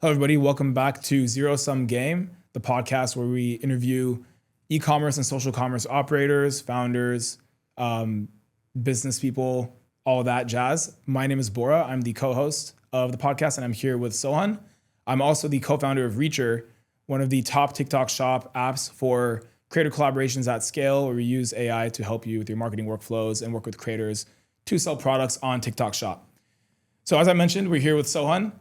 Hello, everybody. Welcome back to Zero Sum Game, the podcast where we interview e-commerce and social commerce operators, founders, business people, all that jazz. My name is Bora. I'm the co-host of the podcast, and I'm here with Sohun. I'm also the co-founder of Reacher, one of the top TikTok shop apps for creator collaborations at scale, where we use AI to help you with your marketing workflows and work with creators to sell products on TikTok shop. So as I mentioned, we're here with Sohun,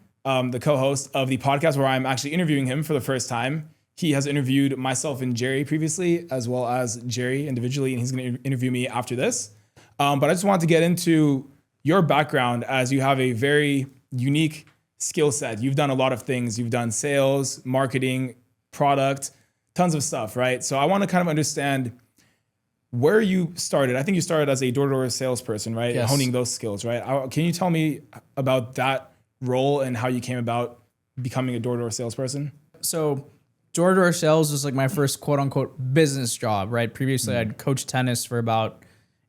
the co-host of the podcast, where I'm actually interviewing him for the first time. He has interviewed myself and Jerry previously, as well as Jerry individually, and he's going to interview me after this. But I just wanted to get into your background, as you have a very unique skill set. You've done a lot of things. You've done sales, marketing, product, tons of stuff, right? So I want to kind of understand where you started. I think you started as a door-to-door salesperson, right? Yes. Honing those skills, right? Can you tell me about that role and how you came about becoming a door-to-door salesperson? So door-to-door sales was like my first quote unquote business job, right? Previously I'd coached tennis for about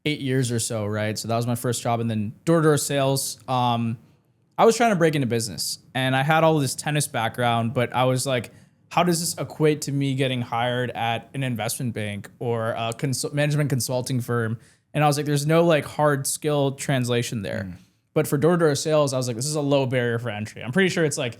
8 years or so, right? So that was my first job. And then door-to-door sales, I was trying to break into business and I had all this tennis background, but I was like, how does this equate to me getting hired at an investment bank or a management consulting firm? And I was like, there's no like hard skill translation there. But for door-to-door sales, I was like, this is a low barrier for entry. I'm pretty sure it's like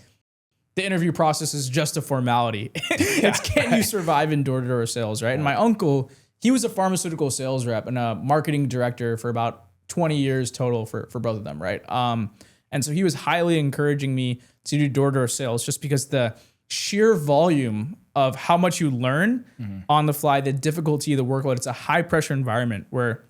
the interview process is just a formality. It's can you survive in door-to-door sales, right? And my uncle, he was a pharmaceutical sales rep and a marketing director for about 20 years total for both of them, right? And so he was highly encouraging me to do door-to-door sales just because the sheer volume of how much you learn on the fly, the difficulty, the workload, it's a high pressure environment where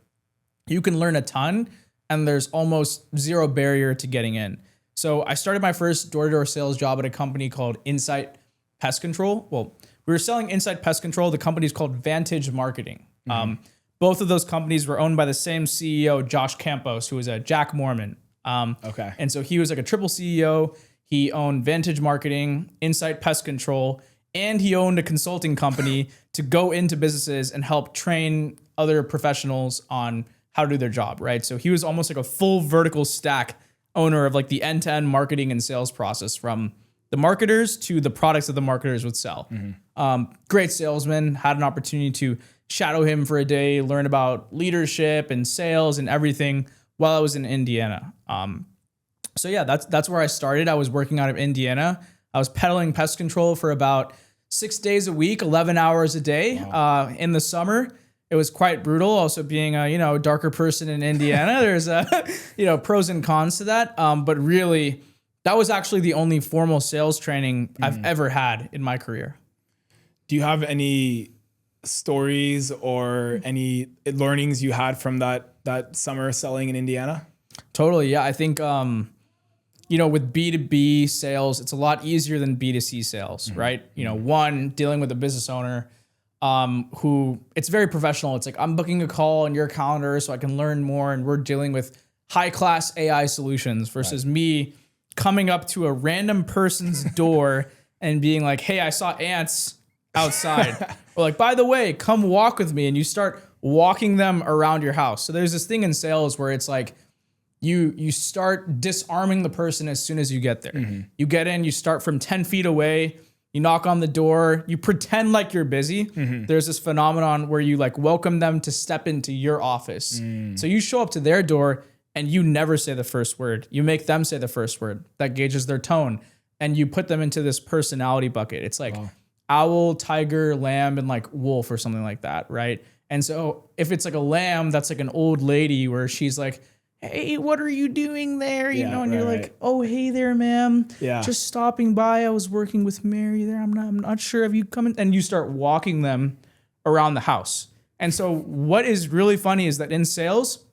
you can learn a ton and there's almost zero barrier to getting in. So I started my first door-to-door sales job at a company called Insight Pest Control. Well, we were selling Insight Pest Control. The company's called Vantage Marketing. Both of those companies were owned by the same CEO, Josh Campos, who was a Jack Mormon. Okay. And so he was like a triple CEO. He owned Vantage Marketing, Insight Pest Control, and he owned a consulting company to go into businesses and help train other professionals on how to do their job, right? So he was almost like a full vertical stack owner of like the end-to-end marketing and sales process, from the marketers to the products that the marketers would sell. Great salesman, had an opportunity to shadow him for a day, learn about leadership and sales and everything while I was in Indiana. So yeah, that's where I started. I was working out of Indiana. I was peddling pest control for about 6 days a week, 11 hours a day. In the summer, it was quite brutal. Also being a darker person in Indiana, there's pros and cons to that. But really, that was actually the only formal sales training I've ever had in my career. Do you have any stories or any learnings you had from that summer selling in Indiana? Totally, yeah. I think with B2B sales, it's a lot easier than B2C sales, right? One, dealing with a business owner who it's very professional. It's like, I'm booking a call on your calendar so I can learn more, and we're dealing with high class AI solutions versus me coming up to a random person's door and being like, hey, I saw ants outside. Or like, by the way, come walk with me. And you start walking them around your house. So there's this thing in sales where it's like, you start disarming the person as soon as you get there. You get in, you start from 10 feet away, you knock on the door, you pretend like you're busy. There's this phenomenon where you like welcome them to step into your office. So you show up to their door and you never say the first word. You make them say the first word. That gauges their tone. And you put them into this personality bucket. It's like owl, tiger, lamb, and like wolf or something like that, right? And so if it's like a lamb, that's like an old lady where she's like, hey, what are you doing there? And you're like, oh, hey there, ma'am. Yeah. Just stopping by. I was working with Mary there. I'm not sure. Have you come in? And you start walking them around the house. And so what is really funny is that in sales,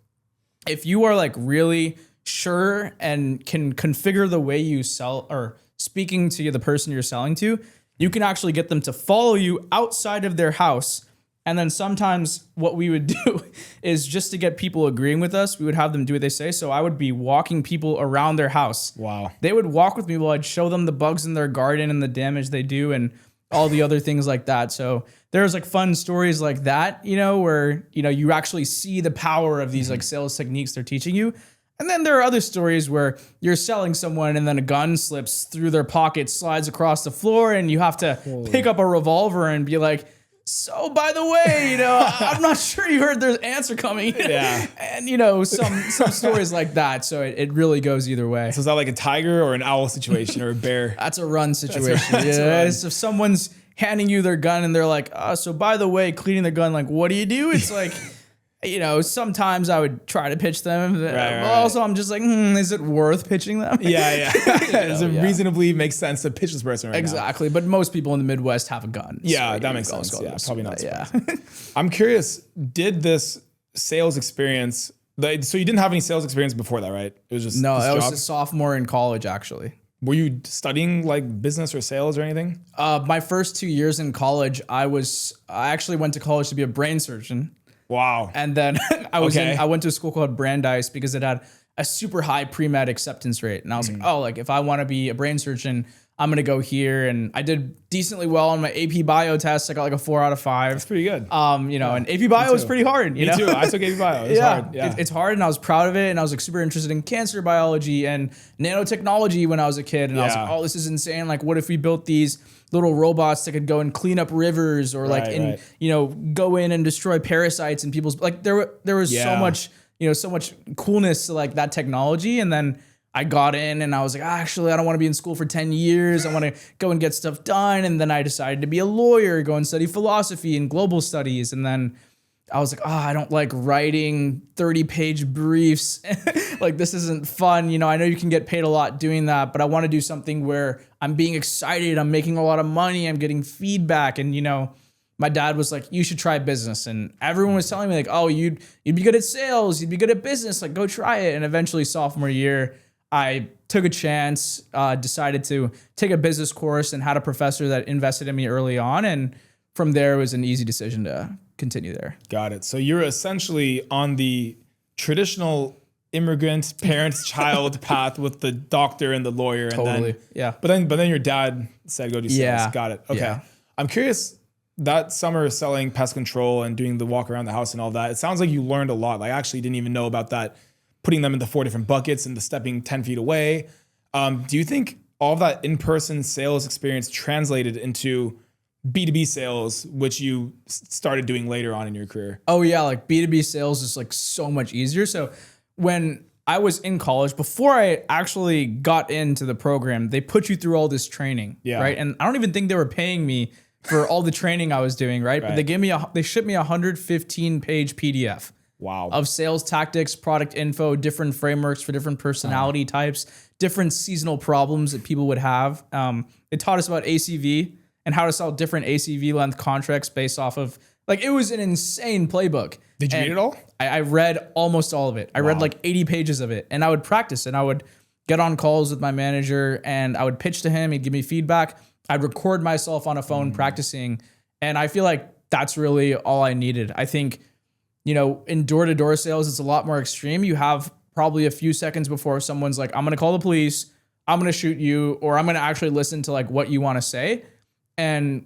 if you are like really sure and can configure the way you sell or speaking to the person you're selling to, you can actually get them to follow you outside of their house. And then sometimes what we would do is, just to get people agreeing with us, we would have them do what they say. So I would be walking people around their house. Wow. They would walk with me while I'd show them the bugs in their garden and the damage they do and all the other things like that. So there's like fun stories like that, where, you actually see the power of these like sales techniques they're teaching you. And then there are other stories where you're selling someone and then a gun slips through their pocket, slides across the floor, and you have to pick up a revolver and be like, so by the way, I'm not sure you heard there's answer coming. Yeah. And some stories like that. So it really goes either way. So is that like a tiger or an owl situation or a bear? That's a run situation. That's a run. If someone's handing you their gun and they're like, so by the way, cleaning the gun, like, what do you do? It's like, sometimes I would try to pitch them. But also I'm just like, is it worth pitching them? Yeah. Does it reasonably make sense to pitch this person right now? Exactly. But most people in the Midwest have a gun. Yeah, so that makes sense. Yeah, probably not. Yeah. I'm curious, did this sales experience, so you didn't have any sales experience before that, right? It was just No, this I was job? a sophomore in college, actually. Were you studying like business or sales or anything? My first 2 years in college, I actually went to college to be a brain surgeon. Wow. And then I went to a school called Brandeis because it had a super high pre-med acceptance rate. And I was like, if I want to be a brain surgeon, I'm going to go here. And I did decently well on my AP Bio test. I got like a 4 out of 5. That's pretty good. And AP Bio is pretty hard. Me too. I took AP Bio. It's hard. Yeah. It's hard, and I was proud of it. And I was like super interested in cancer biology and nanotechnology when I was a kid. And I was like, oh, this is insane. Like, what if we built these little robots that could go and clean up rivers or go in and destroy parasites and people's, like, there was so much, so much coolness to like that technology. And then I got in and I was like, actually, I don't want to be in school for 10 years. I want to go and get stuff done. And then I decided to be a lawyer, go and study philosophy and global studies. And then I was like, I don't like writing 30-page briefs. Like, this isn't fun. I know you can get paid a lot doing that, but I want to do something where I'm being excited. I'm making a lot of money. I'm getting feedback. And, my dad was like, you should try business. And everyone was telling me like, oh, you'd be good at sales. You'd be good at business. Like, go try it. And eventually sophomore year, I took a chance, decided to take a business course and had a professor that invested in me early on. And from there, it was an easy decision to continue there. Got it. So you're essentially on the traditional immigrant parent-child path with the doctor and the lawyer. Totally. And then, yeah. But then your dad said, go do sales. Yeah. Got it. Okay. Yeah. I'm curious, that summer selling pest control and doing the walk around the house and all that, it sounds like you learned a lot. Like, I actually didn't even know about that, putting them into 4 different buckets and the stepping 10 feet away. Do you think all of that in-person sales experience translated into B2B sales, which you started doing later on in your career? Oh yeah, like B2B sales is like so much easier. So when I was in college, before I actually got into the program, they put you through all this training, right? And I don't even think they were paying me for all the training I was doing, right? But they shipped me a 115-page PDF. Wow. Of sales tactics, product info, different frameworks for different personality types, different seasonal problems that people would have. It taught us about ACV and how to sell different ACV length contracts based off of, like, it was an insane playbook. Did you read it all? I read almost all of it. I read like 80 pages of it, and I would practice, and I would get on calls with my manager and I would pitch to him. He'd give me feedback. I'd record myself on a phone practicing. And I feel like that's really all I needed. I think, in door-to-door sales, it's a lot more extreme. You have probably a few seconds before someone's like, I'm going to call the police, I'm going to shoot you, or I'm going to actually listen to like what you want to say. And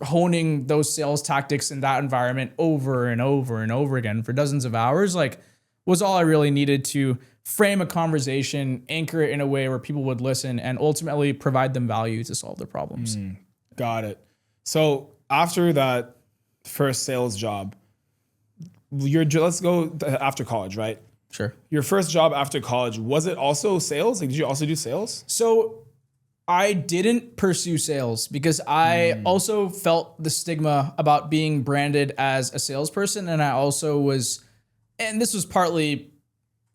honing those sales tactics in that environment over and over and over again for dozens of hours, like, was all I really needed to frame a conversation, anchor it in a way where people would listen, and ultimately provide them value to solve their problems. Got it. So after that first sales job, let's go after college, right? Sure. Your first job after college, was it also sales? Like, did you also do sales? So I didn't pursue sales because I also felt the stigma about being branded as a salesperson. And I also was, and this was partly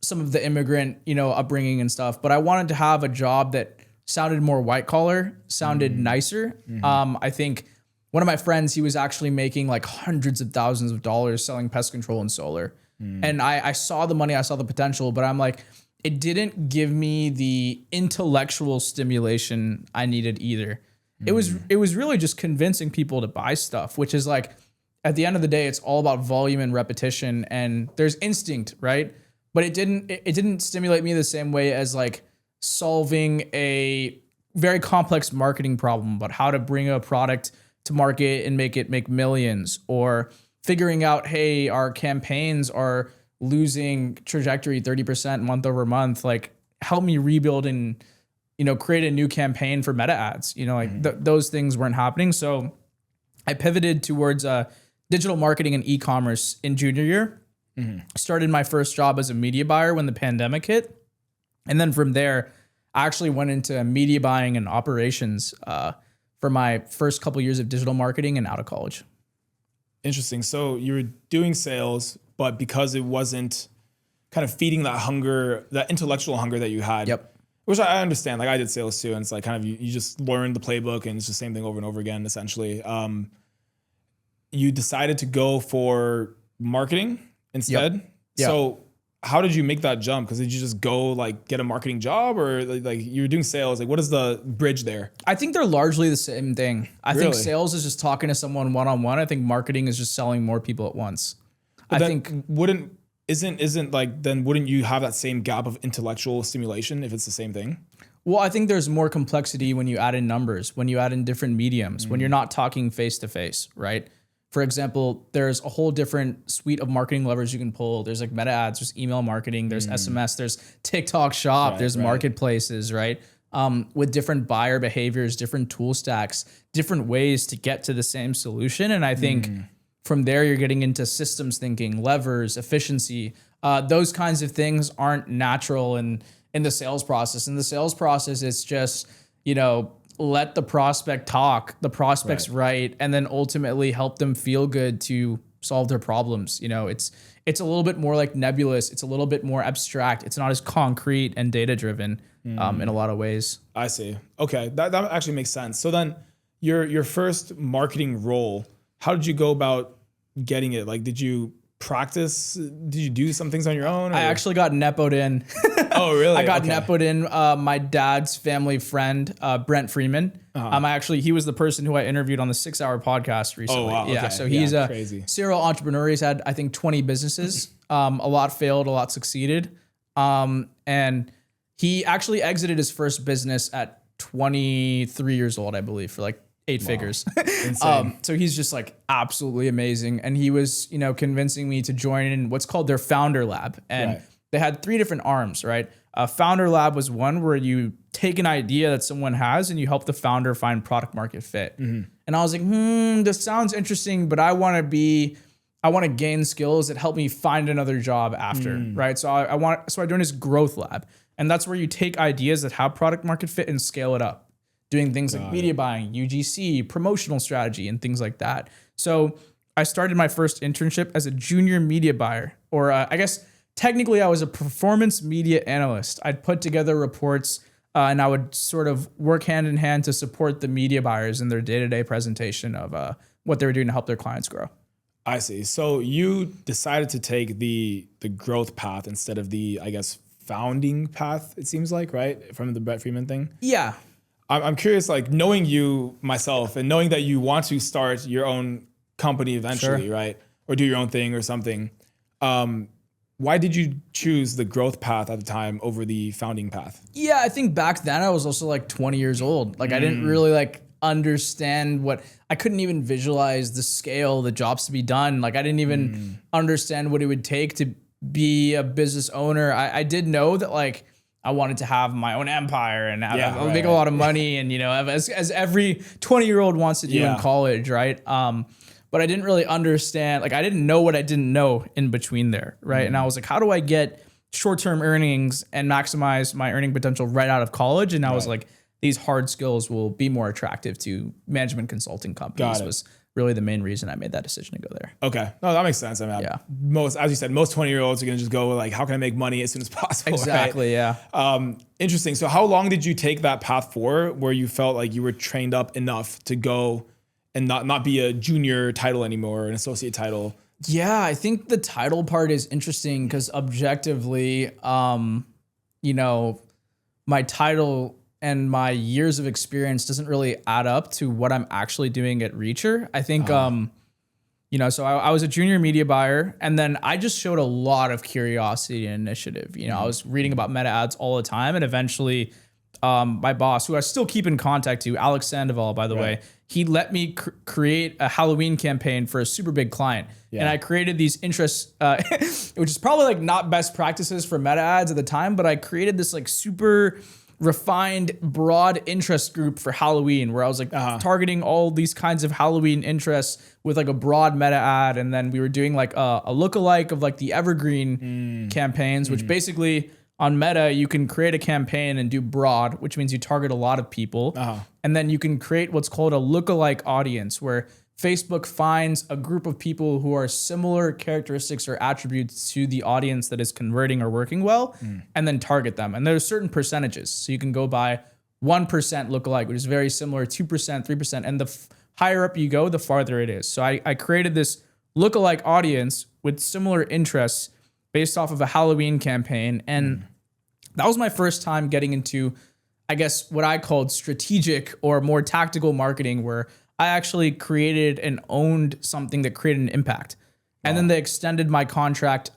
some of the immigrant, upbringing and stuff, but I wanted to have a job that sounded more white collar, sounded nicer. I think one of my friends, he was actually making like hundreds of thousands of dollars selling pest control and solar. And I saw the money, I saw the potential, but I'm like, it didn't give me the intellectual stimulation I needed either. It was really just convincing people to buy stuff, which is like, at the end of the day, it's all about volume and repetition, and there's instinct, right? But it didn't stimulate me the same way as like solving a very complex marketing problem about how to bring a product to market and make millions, or figuring out, hey, our campaigns are losing trajectory 30% month over month, like helped me rebuild and, create a new campaign for meta ads. Those things weren't happening. So I pivoted towards digital marketing and e-commerce in junior year. Started my first job as a media buyer when the pandemic hit. And then from there, I actually went into media buying and operations for my first couple years of digital marketing and out of college. Interesting. So you were doing sales, but because it wasn't kind of feeding that hunger, that intellectual hunger that you had. Yep. Which I understand. Like I did sales too, and it's like kind of you just learn the playbook, and it's the same thing over and over again. Essentially, you decided to go for marketing instead. Yep. So how did you make that jump? Because did you just go like get a marketing job, or like you were doing sales? Like what is the bridge there? I think they're largely the same thing. I think Really? sales is just talking to someone one-on-one. I think marketing is just selling more people at once. But I think wouldn't you have that same gap of intellectual stimulation if it's the same thing? Well, I think there's more complexity when you add in numbers, when you add in different mediums, when you're not talking face to face, right? For example, there's a whole different suite of marketing levers you can pull. There's like meta ads, there's email marketing, there's SMS, there's TikTok shop, there's marketplaces, right? With different buyer behaviors, different tool stacks, different ways to get to the same solution. And I think from there, you're getting into systems thinking, levers, efficiency. Those kinds of things aren't natural in the sales process. In the sales process, it's just, let the prospect talk, the prospect's right, and then ultimately help them feel good to solve their problems. It's a little bit more like nebulous. It's a little bit more abstract. It's not as concrete and data driven in a lot of ways. I see. Okay, that actually makes sense. So then your first marketing role, how did you go about getting it? Like, did you practice? Did you do some things on your own? Or? I actually got nepoed in. Oh, really? I got nepoed in. My dad's family friend, Brent Freeman. He was the person who I interviewed on the 6-hour podcast recently. Oh, wow. Yeah, Okay. so he's a crazy serial entrepreneur. He's had, I think, 20 businesses. A lot failed, a lot succeeded. And he actually exited his first business at 23 years old, I believe, for like 8 figures. Insane. So he's just like absolutely amazing. And he was, convincing me to join in what's called their founder lab. And they had 3 different arms, right? A founder lab was one where you take an idea that someone has and you help the founder find product market fit. And I was like, this sounds interesting, but I want to gain skills that help me find another job after, right? So I joined this growth lab. And that's where you take ideas that have product market fit and scale it up. Doing things like media buying, UGC, promotional strategy, and things like that. So I started my first internship as a junior media buyer, or I guess technically I was a performance media analyst. I'd put together reports and I would sort of work hand in hand to support the media buyers in their day-to-day presentation of what they were doing to help their clients grow. I see. So you decided to take the growth path instead of the, I guess, founding path, it seems like, right? From the Brett Freeman thing? Yeah. I'm curious, like knowing you myself and knowing that you want to start your own company eventually, right? Or do your own thing or something. Why did you choose the growth path at the time over the founding path? Yeah, I think back then I was also like 20 years old. Like I didn't really like understand I couldn't even visualize the scale, the jobs to be done. Like I didn't even understand what it would take to be a business owner. I did know that like I wanted to have my own empire and make a lot of money and, as every 20-year-old wants to do in college, right? But I didn't really understand, like I didn't know what I didn't know in between there, right? And I was like, how do I get short-term earnings and maximize my earning potential right out of college? And I was like, these hard skills will be more attractive to management consulting companies was really the main reason I made that decision to go there. Okay. No, that makes sense. I mean, as you said, most 20-year-olds are going to just go like, how can I make money as soon as possible? Exactly. Right? Yeah. Interesting. So how long did you take that path for where you felt like you were trained up enough to go and not be a junior title anymore, an associate title? Yeah. I think the title part is interesting because objectively, my title and my years of experience doesn't really add up to what I'm actually doing at Reacher. I think, so I was a junior media buyer and then I just showed a lot of curiosity and initiative. I was reading about meta ads all the time and eventually my boss, who I still keep in contact to, Alex Sandoval, by the way, he let me create a Halloween campaign for a super big client. Yeah. And I created these interests, which is probably like not best practices for meta ads at the time, but I created this like super refined, broad interest group for Halloween where I was like targeting all these kinds of Halloween interests with like a broad meta ad. And then we were doing like a lookalike of like the evergreen campaigns, which basically on Meta, you can create a campaign and do broad, which means you target a lot of people. And then you can create what's called a lookalike audience where Facebook finds a group of people who are similar characteristics or attributes to the audience that is converting or working well, and then target them. And there's certain percentages. So you can go by 1% lookalike, which is very similar, 2%, 3%. And the higher up you go, the farther it is. So I created this lookalike audience with similar interests based off of a Halloween campaign. And that was my first time getting into, I guess, what I called strategic or more tactical marketing, where I actually created and owned something that created an impact. And then they extended my contract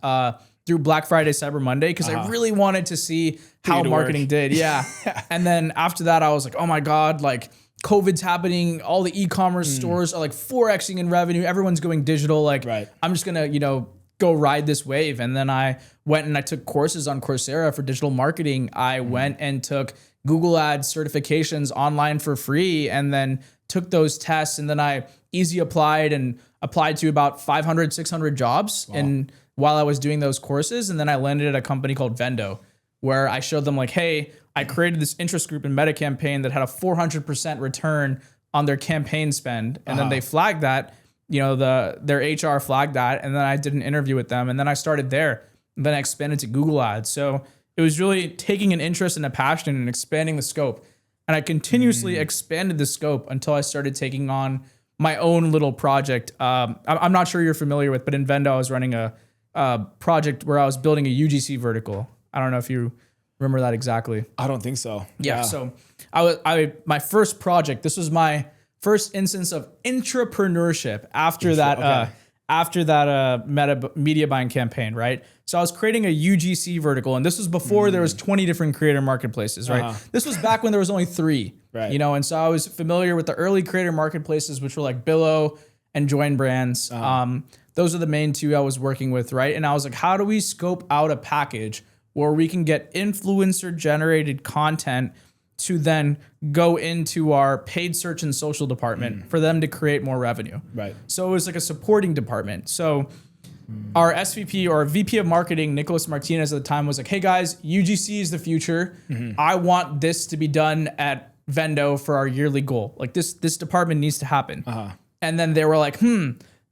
through Black Friday, Cyber Monday, because I really wanted to see how marketing did. Yeah. And then after that, I was like, oh my God, like COVID's happening. All the e-commerce stores are like 4Xing in revenue. Everyone's going digital. Like, I'm just going to, go ride this wave. And then I went and I took courses on Coursera for digital marketing. I went and took Google Ads certifications online for free and then took those tests. And then I easy applied to about 500, 600 jobs. And while I was doing those courses, and then I landed at a company called Vendo, where I showed them like, hey, I created this interest group in Meta campaign that had a 400% return on their campaign spend. And then they flagged that. Their HR flagged that, and then I did an interview with them, and then I started there, and then I expanded to Google Ads. So it was really taking an interest and a passion and expanding the scope. And I continuously expanded the scope until I started taking on my own little project. I'm not sure you're familiar with, but in Vendo, I was running a project where I was building a UGC vertical. I don't know if you remember that exactly. I don't think so. Yeah. So my first project, this was my first instance of intrapreneurship after that Meta media buying campaign, right? So I was creating a UGC vertical, and this was before there was 20 different creator marketplaces, right? This was back when there was only 3, right? And so I was familiar with the early creator marketplaces, which were like Billo and Join Brands. Those are the main 2 I was working with, right? And I was like, how do we scope out a package where we can get influencer generated content to then go into our paid search and social department for them to create more revenue. Right. So it was like a supporting department. So our SVP or VP of marketing, Nicholas Martinez at the time, was like, hey guys, UGC is the future. I want this to be done at Vendo for our yearly goal. Like this department needs to happen. And then they were like,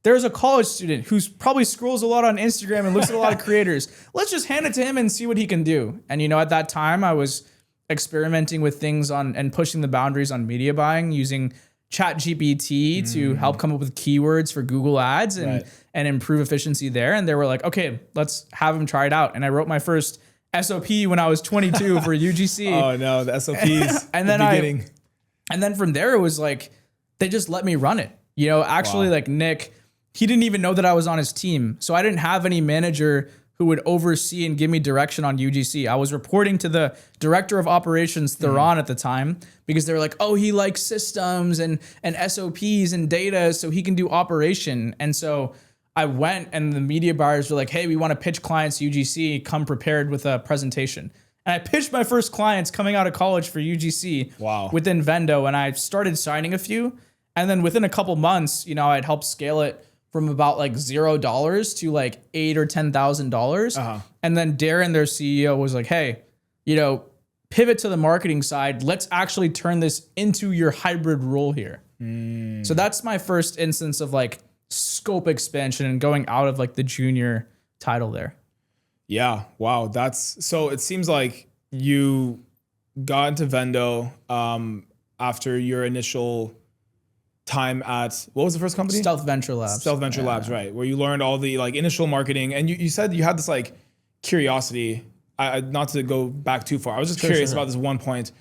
there's a college student who's probably scrolls a lot on Instagram and looks at a lot of creators. Let's just hand it to him and see what he can do. And at that time I was experimenting with things and pushing the boundaries on media buying using ChatGPT to help come up with keywords for Google Ads and improve efficiency there. And they were like, okay, let's have him try it out. And I wrote my first SOP when I was 22 for UGC. Oh no, the SOPs. And then from there it was like, they just let me run it. Like Nick, he didn't even know that I was on his team. So I didn't have any manager who would oversee and give me direction on UGC. I was reporting to the director of operations, Theron, at the time, because they were like, oh, he likes systems and SOPs and data, so he can do operation. And so I went, and the media buyers were like, hey, we want to pitch clients UGC, come prepared with a presentation. And I pitched my first clients coming out of college for UGC within Vendo, and I started signing a few. And then within a couple months, I'd helped scale it from about like $0 to like $8,000 or $10,000. And then Darren, their CEO, was like, hey, pivot to the marketing side. Let's actually turn this into your hybrid role here. So that's my first instance of like scope expansion and going out of like the junior title there. Yeah. Wow. So it seems like you got into Vendo after your initial time at, what was the first company? Stealth Venture Labs, right. Where you learned all the like initial marketing, and you said you had this like curiosity, not to go back too far. I was just curious about this one point.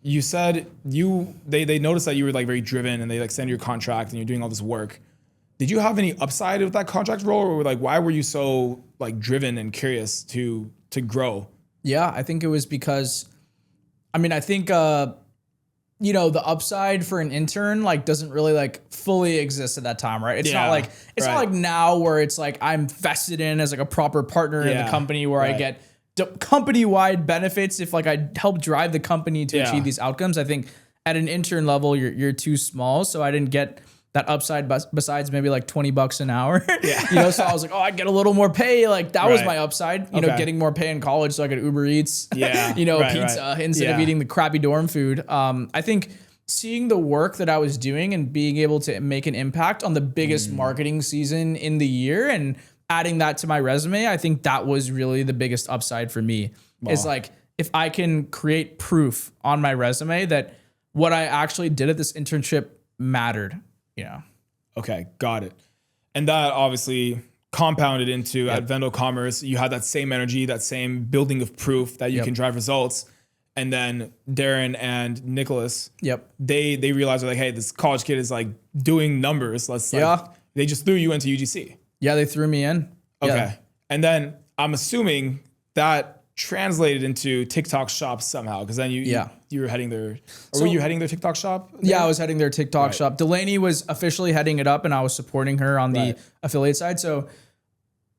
You said they noticed that you were like very driven, and they like send you a contract and you're doing all this work. Did you have any upside with that contract role, or like, why were you so like driven and curious to grow? Yeah, I think it was because, I think, you know, the upside for an intern like doesn't really like fully exist at that time, right? It's not like not like now where it's like I'm vested in as like a proper partner in the company where I get company-wide benefits if like I help drive the company to achieve these outcomes. I think at an intern level, you're too small, so I didn't get that upside besides maybe like $20 an hour. You know, so I was like, oh, I get a little more pay. Like that was my upside, you know, getting more pay in college so I could Uber Eats, you know, pizza instead of eating the crappy dorm food. I think seeing the work that I was doing and being able to make an impact on the biggest marketing season in the year and adding that to my resume, I think that was really the biggest upside for me. Is like, if I can create proof on my resume that what I actually did at this internship mattered. Yeah. Okay, got it. And that obviously compounded into at Vendo Commerce, you had that same energy, that same building of proof that you can drive results. And then Darren and Nicholas, they realized like, hey, this college kid is like doing numbers. Let's like, they just threw you into UGC. Yeah, they threw me in. Okay. And then I'm assuming that translated into TikTok shop somehow, because then you were heading their, or were you heading their TikTok shop? Yeah, I was heading their TikTok shop. Delaney was officially heading it up and I was supporting her on the affiliate side. So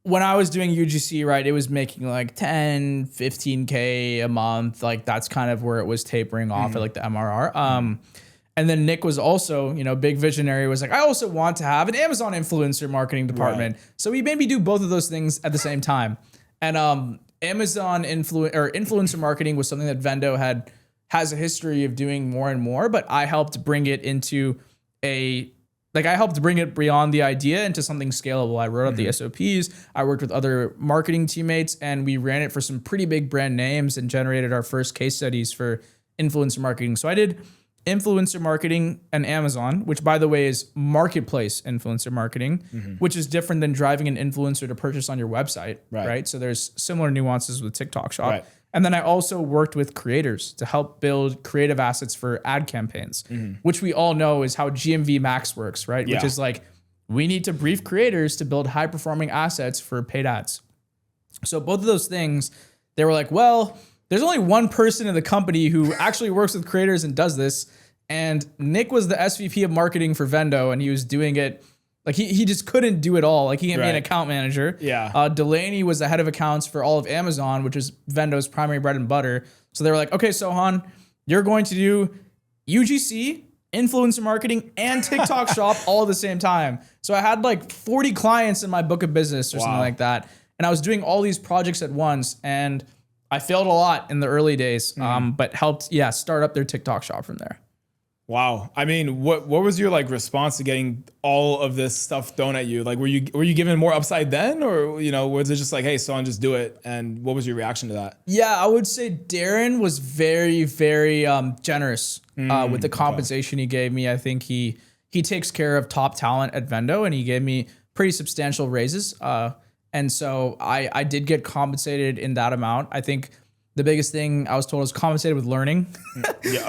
when I was doing UGC, right, it was making like 10, 15K a month. Like that's kind of where it was tapering off at like the MRR. And then Nick was also, you know, big visionary, was like, I also want to have an Amazon influencer marketing department. So he made me do both of those things at the same time. And Amazon influencer marketing was something that Vendo has a history of doing more and more, but I helped bring it into I helped bring it beyond the idea into something scalable. I wrote out the SOPs. I worked with other marketing teammates and we ran it for some pretty big brand names and generated our first case studies for influencer marketing. So I did influencer marketing and Amazon, which by the way is marketplace influencer marketing, which is different than driving an influencer to purchase on your website, right? So there's similar nuances with TikTok Shop. And then I also worked with creators to help build creative assets for ad campaigns, which we all know is how GMV Max works, right? Which is like, we need to brief creators to build high performing assets for paid ads. So both of those things, they were like, well, there's only one person in the company who actually works with creators and does this. And Nick was the SVP of marketing for Vendo and he was doing it like he just couldn't do it all. Like he can't be an account manager. Delaney was the head of accounts for all of Amazon, which is Vendo's primary bread and butter. So they were like, okay, Sohan, you're going to do UGC, influencer marketing, and TikTok shop all at the same time. So I had like 40 clients in my book of business or something like that. And I was doing all these projects at once and I failed a lot in the early days, but helped, start up their TikTok shop from there. Wow. I mean, what was your like response to getting all of this stuff thrown at you? Like, were you given more upside then, or you know, was it just like, hey, son, just do it? And what was your reaction to that? Yeah, I would say Darren was very, very generous with the compensation he gave me. I think he takes care of top talent at Vendo, and he gave me pretty substantial raises. And so I did get compensated in that amount. I think the biggest thing I was told was compensated with learning.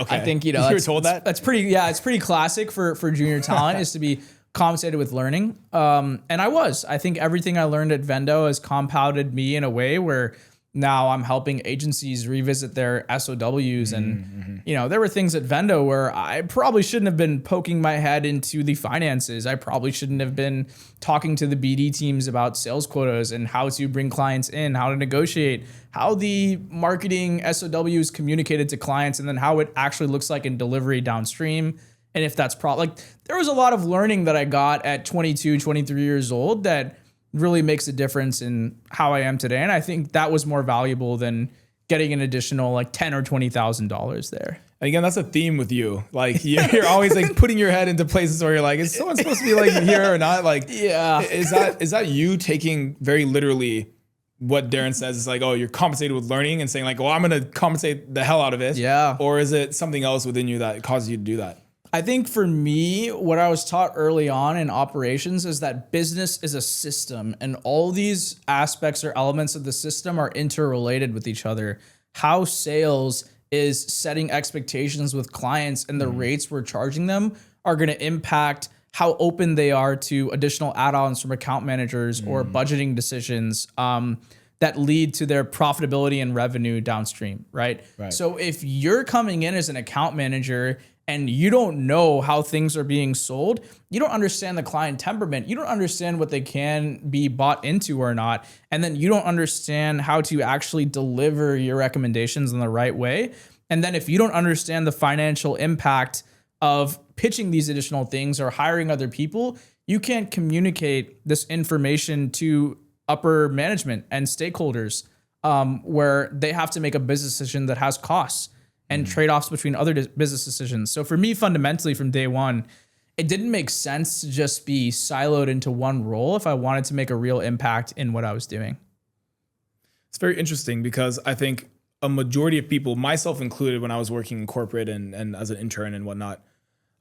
I think, you know, you were told that? That's pretty, it's pretty classic for junior talent is to be compensated with learning. And I think everything I learned at Vendo has compounded me in a way where now I'm helping agencies revisit their SOWs. And, you know, there were things at Vendo where I probably shouldn't have been poking my head into the finances. I probably shouldn't have been talking to the BD teams about sales quotas and how to bring clients in, how to negotiate, how the marketing SOWs communicated to clients, and then how it actually looks like in delivery downstream. And if that's like there was a lot of learning that I got at 22, 23 years old that really makes a difference in how I am today. And I think that was more valuable than getting an additional like $10,000 or $20,000 there. And again, that's a theme with you. Like you're always like putting your head into places where you're like, is someone supposed to be like here or not? Like, is that you taking very literally what Darren says? Is like, oh, you're compensated with learning and saying like, well, I'm going to compensate the hell out of it. Yeah. Or is it something else within you that causes you to do that? I think for me, what I was taught early on in operations is that business is a system and all these aspects or elements of the system are interrelated with each other. How sales is setting expectations with clients and the rates we're charging them are going to impact how open they are to additional add-ons from account managers or budgeting decisions that lead to their profitability and revenue downstream, right? So if you're coming in as an account manager and you don't know how things are being sold, you don't understand the client temperament, you don't understand what they can be bought into or not, and then you don't understand how to actually deliver your recommendations in the right way. And then if you don't understand the financial impact of pitching these additional things or hiring other people, you can't communicate this information to upper management and stakeholders, where they have to make a business decision that has costs and trade-offs between other business decisions. So for me, fundamentally from day one, it didn't make sense to just be siloed into one role if I wanted to make a real impact in what I was doing. It's very interesting because I think a majority of people, myself included, when I was working in corporate and as an intern and whatnot,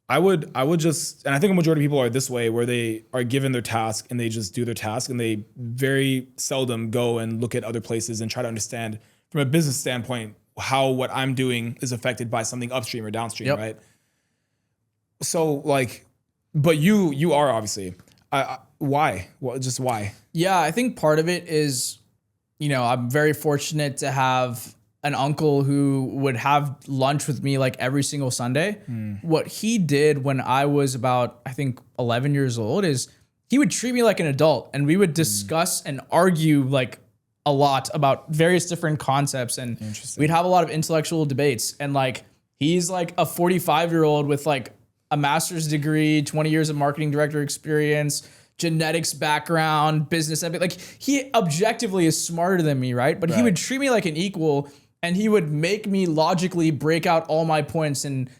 I would just, and I think a majority of people are this way, where they are given their task and they just do their task, and they very seldom go and look at other places and try to understand from a business standpoint how what I'm doing is affected by something upstream or downstream, right? So like, but you are obviously, why? Well, just why? Yeah, I think part of it is, I'm very fortunate to have an uncle who would have lunch with me like every single Sunday. What he did when I was about, I think 11 years old, is he would treat me like an adult, and we would discuss and argue like a lot about various different concepts, and we'd have a lot of intellectual debates. And like, he's like a 45-year-old with like a master's degree, 20 years of marketing director experience, genetics background, business epic. Like, he objectively is smarter than me, right? But he would treat me like an equal, and he would make me logically break out all my points. And,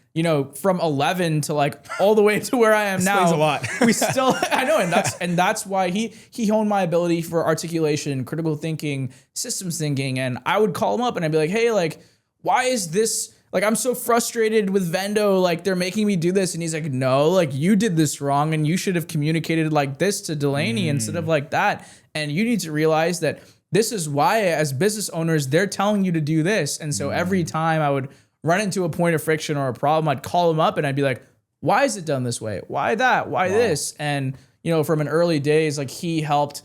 from 11 to like all the way to where I am now, a lot. we still, I know. And that's why he honed my ability for articulation, critical thinking, systems thinking. And I would call him up and I'd be like, hey, like, why is this, like, I'm so frustrated with Vendo, like they're making me do this. And he's like, no, like, you did this wrong, and you should have communicated like this to Delaney instead of like that. And you need to realize that this is why, as business owners, they're telling you to do this. And so every time I would run into a point of friction or a problem, I'd call him up and I'd be like, why is it done this way? Why that? Why this? And, from an early days, like, he helped,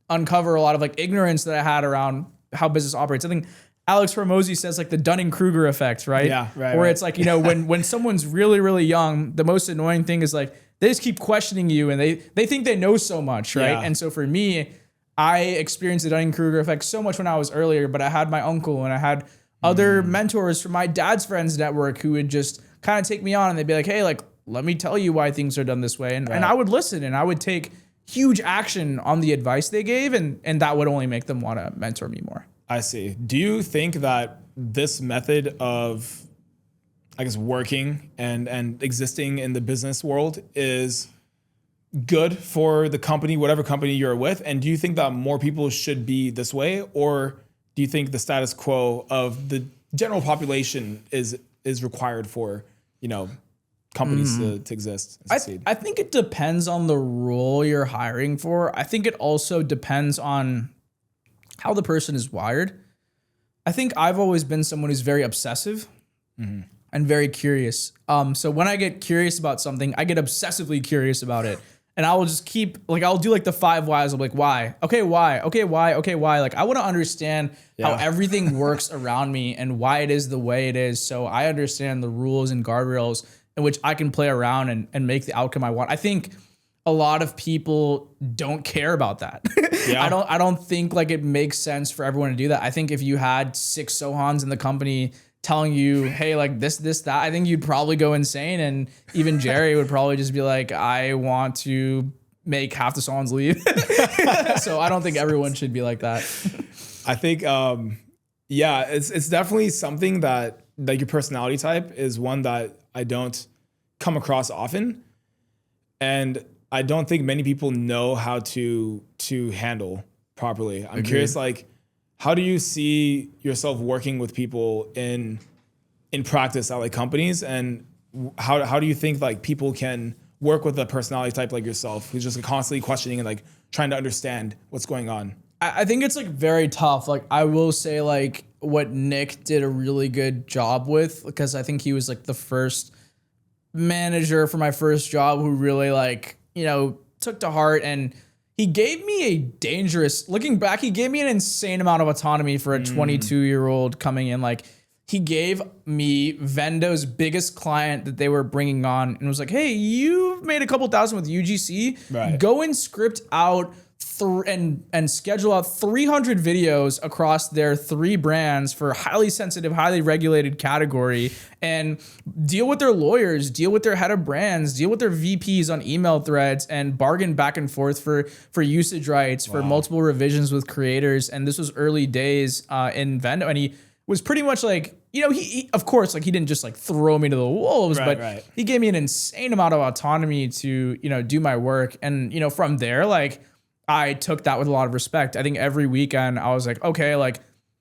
uncover a lot of like ignorance that I had around how business operates. I think Alex Hormozy says like the Dunning-Kruger effect, right? Yeah, right. Where it's like, when someone's really, really young, the most annoying thing is like, they just keep questioning you, and they think they know so much, right? Yeah. And so for me, I experienced the Dunning-Kruger effect so much when I was earlier, but I had my uncle and I had other mentors from my dad's friends network who would just kind of take me on, and they'd be like, hey, like, let me tell you why things are done this way. And I would listen, and I would take huge action on the advice they gave, and that would only make them want to mentor me more. I see. Do you think that this method of, I guess, working and existing in the business world is good for the company, whatever company you're with? And do you think that more people should be this way? Or do you think the status quo of the general population is required for, companies to exist and succeed? I think it depends on the role you're hiring for. I think it also depends on how the person is wired. I think I've always been someone who's very obsessive and very curious. So when I get curious about something, I get obsessively curious about it. And I will just keep, like, I'll do like the 5 whys. I'm like, why? Okay, why? Okay, why? Okay, why? Like, I want to understand how everything works around me and why it is the way it is. So I understand the rules and guardrails in which I can play around and make the outcome I want. I think a lot of people don't care about that. I don't think like it makes sense for everyone to do that. I think if you had 6 Sohans in the company telling you, hey, like this, that, I think you'd probably go insane. And even Jerry would probably just be like, I want to make half the Sohans leave. So I don't think everyone should be like that. I think, it's definitely something that, like, your personality type is one that I don't come across often. And I don't think many people know how to handle properly. I'm curious, like, how do you see yourself working with people in practice at like companies, and how do you think like people can work with a personality type like yourself, who's just constantly questioning and like trying to understand what's going on? I think it's like very tough. Like, I will say like what Nick did a really good job with, because I think he was like the first manager for my first job who really like, took to heart, and he gave me looking back, he gave me an insane amount of autonomy for a 22-year-old coming in. Like, he gave me Vendo's biggest client that they were bringing on and was like, hey, you've made a couple thousand with UGC. Right. Go and script out and schedule out 300 videos across their 3 brands for highly sensitive, highly regulated category, and deal with their lawyers, deal with their head of brands, deal with their VPs on email threads, and bargain back and forth for usage rights, for multiple revisions with creators. And this was early days in Vendo, and he was pretty much like, he of course, like, he didn't just like throw me to the wolves, but he gave me an insane amount of autonomy to, do my work. And, from there, like, I took that with a lot of respect. I think every weekend I was like, okay, like,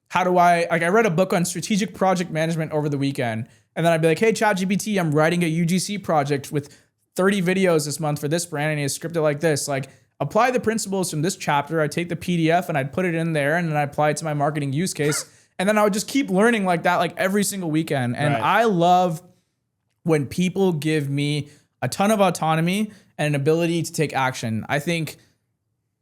how do I read a book on strategic project management over the weekend. And then I'd be like, hey, ChatGPT, I'm writing a UGC project with 30 videos this month for this brand. And it's scripted like this, like, apply the principles from this chapter. I take the PDF and I'd put it in there and then I apply it to my marketing use case. And then I would just keep learning like that, like every single weekend. And I love when people give me a ton of autonomy and an ability to take action. I think,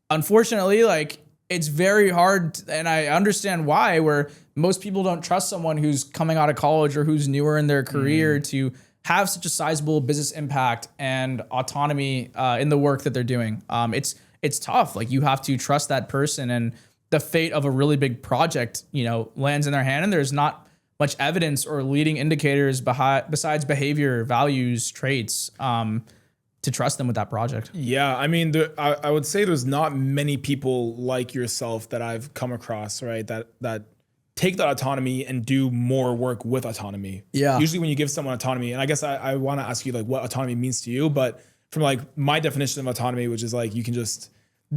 unfortunately, like, it's very hard, and I understand why, where most people don't trust someone who's coming out of college or who's newer in their career to have such a sizable business impact and autonomy in the work that they're doing. It's tough. Like, you have to trust that person, and the fate of a really big project, lands in their hand, and there's not much evidence or leading indicators besides behavior, values, traits, to trust them with that project. Yeah, I mean, I would say there's not many people like yourself that I've come across, right? That take that autonomy and do more work with autonomy. Yeah. Usually when you give someone autonomy, and I guess I want to ask you like what autonomy means to you, but from like my definition of autonomy, which is like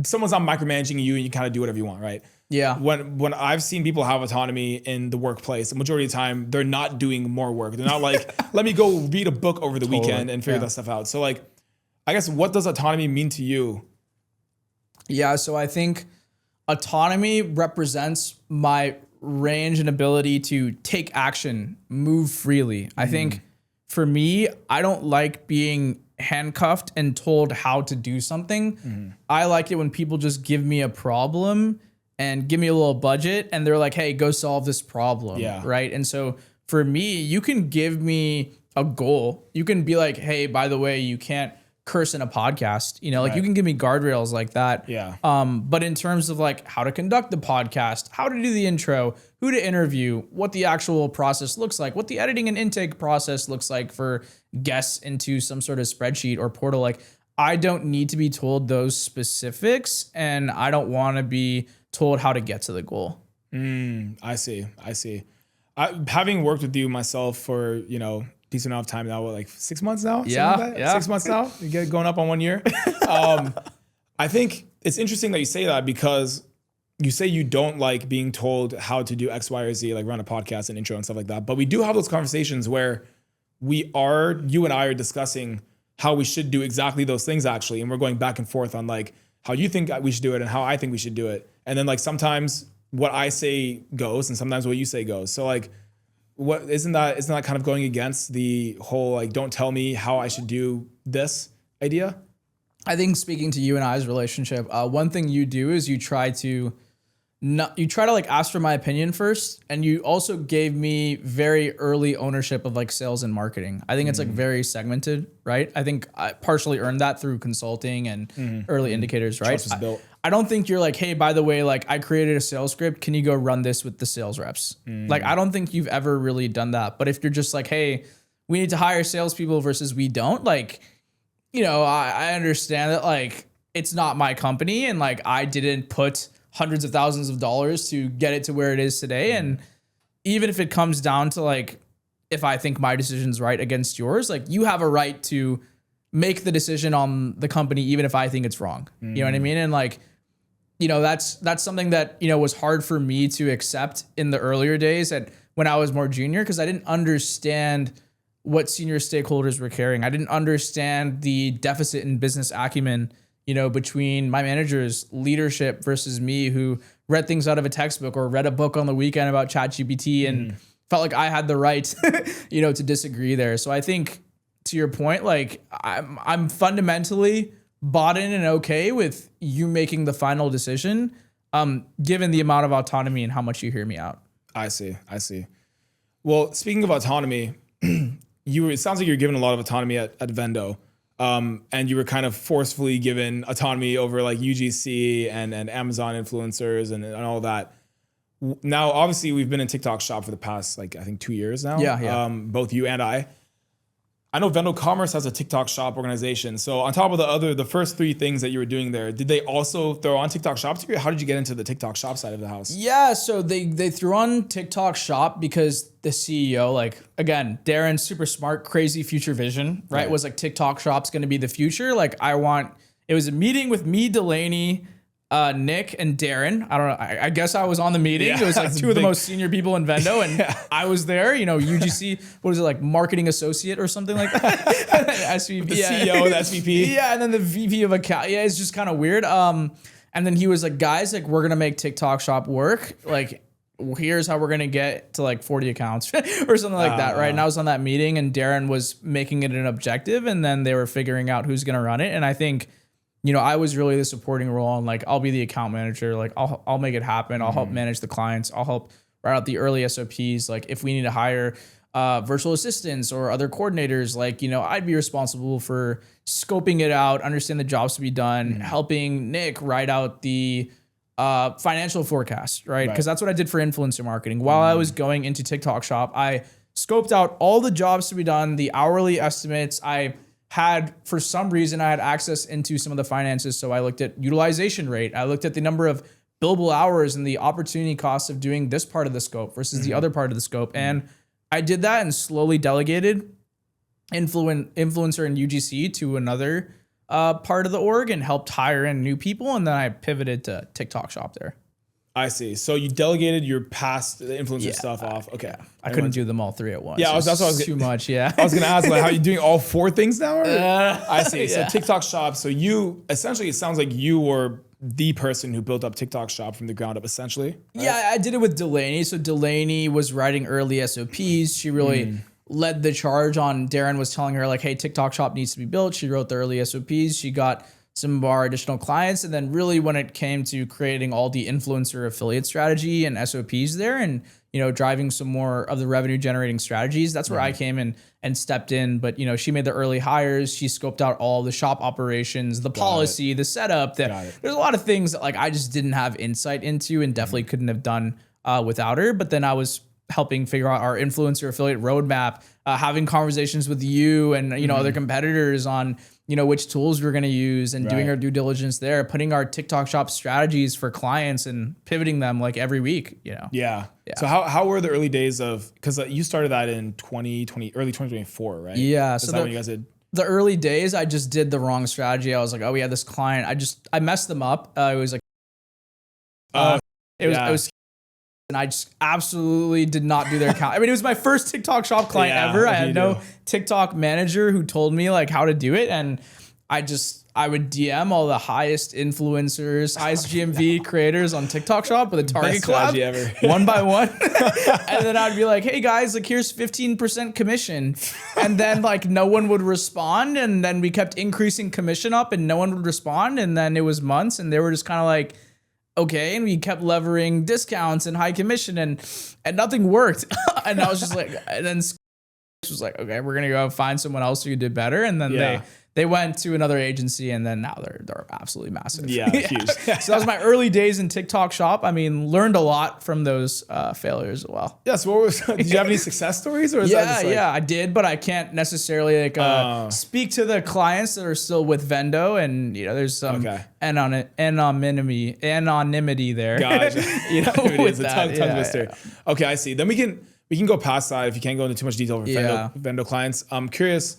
someone's not micromanaging you and you kind of do whatever you want, right? Yeah. When I've seen people have autonomy in the workplace, the majority of the time they're not doing more work. They're not like, let me go read a book over the weekend and figure that stuff out. So like, I guess, what does autonomy mean to you? Yeah, so I think autonomy represents my range and ability to take action, move freely. I think for me, I don't like being handcuffed and told how to do something. I like it when people just give me a problem and give me a little budget and they're like, hey, go solve this problem. Yeah. Right. And so for me, you can give me a goal. You can be like, hey, by the way, you can't curse in a podcast, you can give me guardrails like that. Yeah. But in terms of like how to conduct the podcast, how to do the intro, who to interview, what the actual process looks like, what the editing and intake process looks like for guests into some sort of spreadsheet or portal, like, I don't need to be told those specifics, and I don't want to be told how to get to the goal. I see. Having worked with you myself for, decent amount of time now, like 6 months now? Yeah. 6 months now? You get going up on 1 year. I think it's interesting that you say that, because you say you don't like being told how to do X, Y, or Z, like run a podcast and intro and stuff like that. But we do have those conversations where you and I are discussing how we should do exactly those things actually. And we're going back and forth on like how you think we should do it and how I think we should do it. And then like sometimes what I say goes and sometimes what you say goes. So like, what isn't that kind of going against the whole like don't tell me how I should do this idea? I think, speaking to you and I's relationship, one thing you do is you try to like ask for my opinion first, and you also gave me very early ownership of like sales and marketing. I think it's like very segmented, right? I think I partially earned that through consulting and early indicators, right? Trust is built. I don't think you're like, hey, by the way, like I created a sales script. Can you go run this with the sales reps? Like, I don't think you've ever really done that. But if you're just like, hey, we need to hire salespeople versus we don't, like, I understand that like it's not my company and like I didn't put hundreds of thousands of dollars to get it to where it is today. And even if it comes down to like, if I think my decision's right against yours, like you have a right to make the decision on the company, even if I think it's wrong. You know what I mean? And like, that's something that, was hard for me to accept in the earlier days and when I was more junior, because I didn't understand what senior stakeholders were carrying. I didn't understand the deficit in business acumen, between my manager's leadership versus me, who read things out of a textbook or read a book on the weekend about ChatGPT and felt like I had the right, to disagree there. So I think, to your point, like I'm fundamentally bought in and okay with you making the final decision, given the amount of autonomy and how much you hear me out. I see. Well, speaking of autonomy, it sounds like you're given a lot of autonomy at Vendo. And you were kind of forcefully given autonomy over like UGC and Amazon influencers and all that. Now, obviously, we've been in TikTok shop for the past, like, I think 2 years now. Yeah. Both you and I. I know Vendo Commerce has a TikTok shop organization. So on top of the first 3 things that you were doing there, did they also throw on TikTok shop to you? How did you get into the TikTok shop side of the house? Yeah, so they threw on TikTok shop because the CEO, like, again, Darren, super smart, crazy future vision, right? Was like TikTok shop's going to be the future. Like, it was a meeting with me, Delaney, Nick, and Darren. I don't know. I guess I was on the meeting. Yeah, it was like 2 of the most senior people in Vendo, and I was there. You know, UGC, what is it, like marketing associate or something like that? SVP, The CEO, the SVP. Yeah, and then the VP of account. Yeah, it's just kind of weird. And then he was like, guys, like, we're gonna make TikTok shop work. Like, here's how we're gonna get to like 40 accounts or something like that, right? And I was on that meeting, and Darren was making it an objective, and then they were figuring out who's gonna run it. And I think, you know, I was really the supporting role, and like, I'll be the account manager. Like, I'll make it happen. I'll help manage the clients. I'll help write out the early SOPs. Like, if we need to hire virtual assistants or other coordinators, like, you know, I'd be responsible for scoping it out, understand the jobs to be done, helping Nick write out the financial forecast, right? Because that's what I did for influencer marketing. While I was going into TikTok shop, I scoped out all the jobs to be done, the hourly estimates. For some reason, I had access into some of the finances. So I looked at utilization rate. I looked at the number of billable hours and the opportunity costs of doing this part of the scope versus the other part of the scope. And I did that and slowly delegated influencer and UGC to another part of the org and helped hire in new people. And then I pivoted to TikTok shop there. I see. So you delegated your past influencer stuff off. Okay. Yeah. I couldn't do them all 3 at once. Yeah, that's what I was too much. Yeah. I was going to ask, like, how are you doing all 4 things now? I see. So TikTok shop. So you essentially, it sounds like you were the person who built up TikTok shop from the ground up, essentially. Right? Yeah, I did it with Delaney. So Delaney was writing early SOPs. She really led the charge on. Darren was telling her, like, hey, TikTok shop needs to be built. She wrote the early SOPs. She got some of our additional clients. And then really when it came to creating all the influencer affiliate strategy and SOPs there, and, you know, driving some more of the revenue generating strategies, that's where I came in and stepped in. But, you know, she made the early hires. She scoped out all the shop operations, the policy, the setup. There's a lot of things that, like, I just didn't have insight into and definitely couldn't have done without her. But then I was helping figure out our influencer affiliate roadmap, having conversations with you and, you know, other competitors on, you know, which tools we're going to use and doing our due diligence there, putting our TikTok shop strategies for clients and pivoting them like every week, you know? Yeah. So how were the early days of, because you started that in 2020, early 2024, right? Yeah. Is that when you guys did? The early days, I just did the wrong strategy. I was like, oh, we had this client. I messed them up. It was like, it was, and I just absolutely did not do their account. I mean, it was my first TikTok shop client ever. I had no TikTok manager who told me like how to do it. And I would DM all the highest influencers, highest GMV creators on TikTok shop with a target collab ever. one by one. And then I'd be like, hey guys, like here's 15% commission. And then like no one would respond. And then we kept increasing commission up and no one would respond. And then it was months and they were just kind of like, okay, and we kept levering discounts and high commission and nothing worked. And I was just like, and then was like, okay, we're gonna go find someone else who did better. And then they went to another agency and then now they're absolutely massive. Yeah, huge. So that was my early days in TikTok shop. I mean, learned a lot from those failures as well. Yeah, so did you have any success stories? Or is that just like, I did, but I can't necessarily like speak to the clients that are still with Vendo, and you know, there's some anonymity there. Gotcha. You know, it's a tongue twister. Okay, I see. Then we can go past that if you can't go into too much detail for Vendo clients. I'm curious,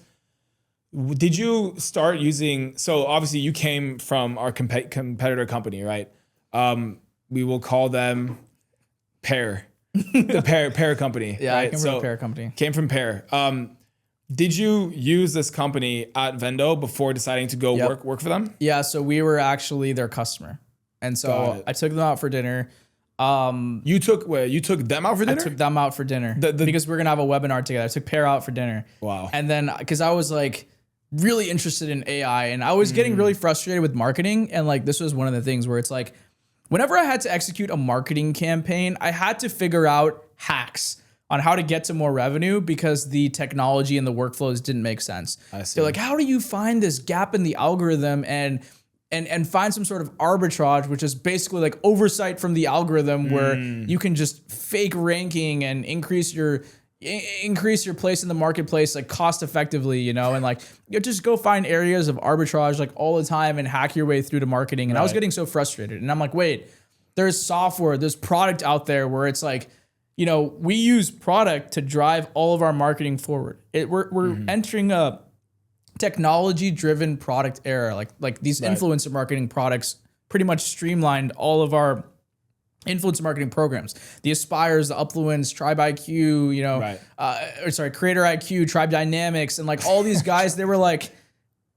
did you start using, so obviously you came from our competitor company, right? We will call them Pear, the Pear company. Yeah, right? I came from a Pear company. Came from Pear. Did you use this company at Vendo before deciding to go work for them? Yeah, so we were actually their customer. And so I took them out for dinner. You took them out for dinner? I took them out for dinner because we're gonna have a webinar together. I took Pear out for dinner. Wow. And then because I was like really interested in AI and I was getting really frustrated with marketing, and like this was one of the things where it's like whenever I had to execute a marketing campaign, I had to figure out hacks on how to get to more revenue because the technology and the workflows didn't make sense. I see. They're like, how do you find this gap in the algorithm and find some sort of arbitrage, which is basically like oversight from the algorithm where you can just fake ranking and increase your place in the marketplace like cost effectively, you know, and like you just go find areas of arbitrage like all the time and hack your way through to marketing. And I was getting so frustrated. And I'm like, wait, there's software, there's product out there where it's like, you know, we use product to drive all of our marketing forward. We're entering a technology-driven product era. Like these influencer marketing products pretty much streamlined all of our influencer marketing programs. The Aspires, the Upfluence, Tribe IQ, you know, Creator IQ, Tribe Dynamics, and like all these guys, they were like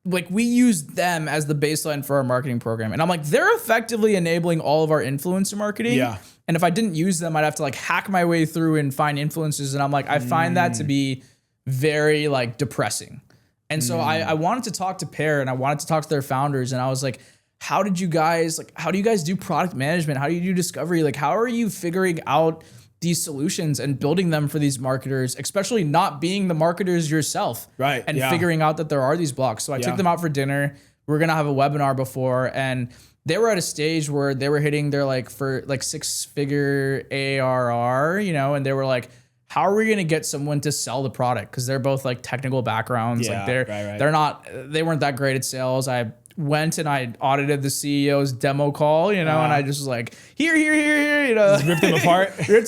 we used them as the baseline for our marketing program. And I'm like, they're effectively enabling all of our influencer marketing. Yeah. And if I didn't use them, I'd have to like hack my way through and find influencers. And I'm like, I find that to be very like depressing. And so I wanted to talk to Pear and I wanted to talk to their founders. And I was like, how do you guys do product management? How do you do discovery? Like, how are you figuring out these solutions and building them for these marketers, especially not being the marketers yourself, right? And figuring out that there are these blocks. So I took them out for dinner. We were gonna have a webinar before, and they were at a stage where they were hitting their like 6-figure ARR, you know, and they were like, how are we going to get someone to sell the product? Because they're both like technical backgrounds. Yeah, like they weren't that great at sales. I went and I audited the CEO's demo call, you know, and I just was like, here, you know, just ripped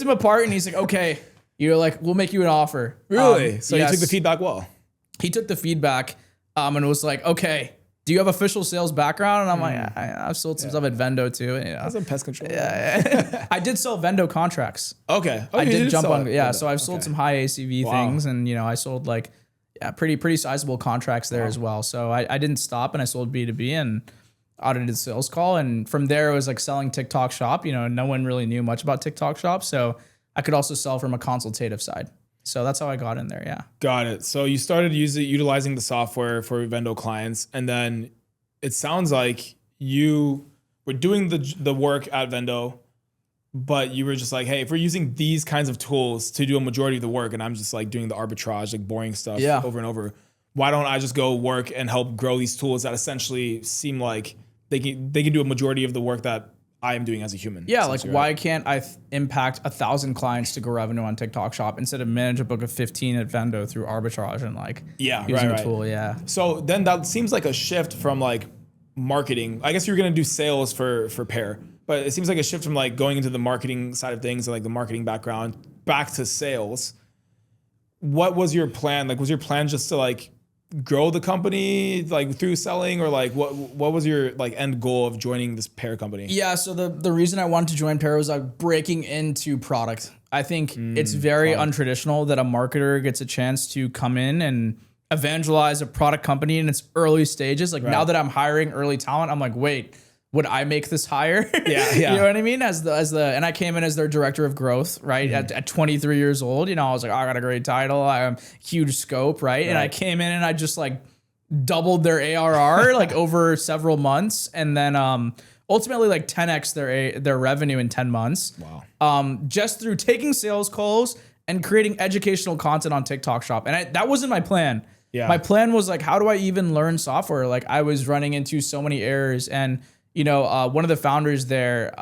him apart. And he's like, okay, you're like, we'll make you an offer. Really? So you took the feedback well. He took the feedback and was like, okay, do you have official sales background? And I'm like, I've sold some stuff at Vendo too. You know? That's a pest control. Yeah. I did sell Vendo contracts. Okay. I did jump on. Yeah. So I've sold some high ACV things, and you know, I sold like pretty sizable contracts there as well. So I didn't stop, and I sold B2B and audited sales call. And from there, it was like selling TikTok Shop. You know, no one really knew much about TikTok Shop, so I could also sell from a consultative side. So that's how I got in there. Yeah. Got it. So you started utilizing the software for Vendo clients, and then it sounds like you were doing the work at Vendo, but you were just like, hey, if we're using these kinds of tools to do a majority of the work, and I'm just like doing the arbitrage, like boring stuff over and over, why don't I just go work and help grow these tools that essentially seem like they can do a majority of the work that I am doing as a human. Yeah, like why can't I impact 1,000 clients to grow revenue on TikTok Shop instead of manage a book of 15 at Vendo through arbitrage and like using a tool? Yeah. So then that seems like a shift from like marketing. I guess you're gonna do sales for Pear, but it seems like a shift from like going into the marketing side of things and like the marketing background back to sales. What was your plan? Like, was your plan just to like grow the company like through selling, or like what was your like end goal of joining this Pear company? Yeah, so the reason I wanted to join Pear was like breaking into product. I think it's very untraditional that a marketer gets a chance to come in and evangelize a product company in its early stages. Like now that I'm hiring early talent, I'm like, wait, would I make this hire? Yeah. You know what I mean? And I came in as their director of growth, right? At 23 years old, you know, I was like, oh, I got a great title. I am huge scope, right? And I came in and I just like doubled their ARR like over several months. And then ultimately like 10x their revenue in 10 months. Wow. Just through taking sales calls and creating educational content on TikTok Shop. And that wasn't my plan. Yeah. My plan was like, how do I even learn software? Like I was running into so many errors. And you know, one of the founders there,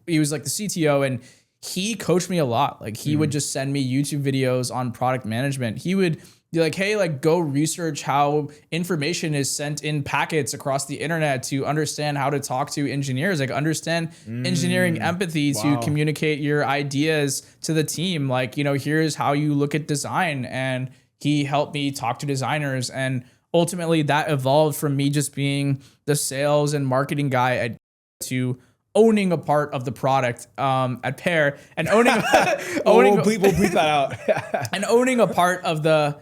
he was like the CTO, and he coached me a lot. Like he would just send me YouTube videos on product management. He would be like, hey, like go research how information is sent in packets across the internet to understand how to talk to engineers, like understand engineering empathy to communicate your ideas to the team. Like, you know, here's how you look at design. And he helped me talk to designers, and ultimately that evolved from me just being the sales and marketing guy to owning a part of the product at Pear, and we'll bleep that out. And owning a part of the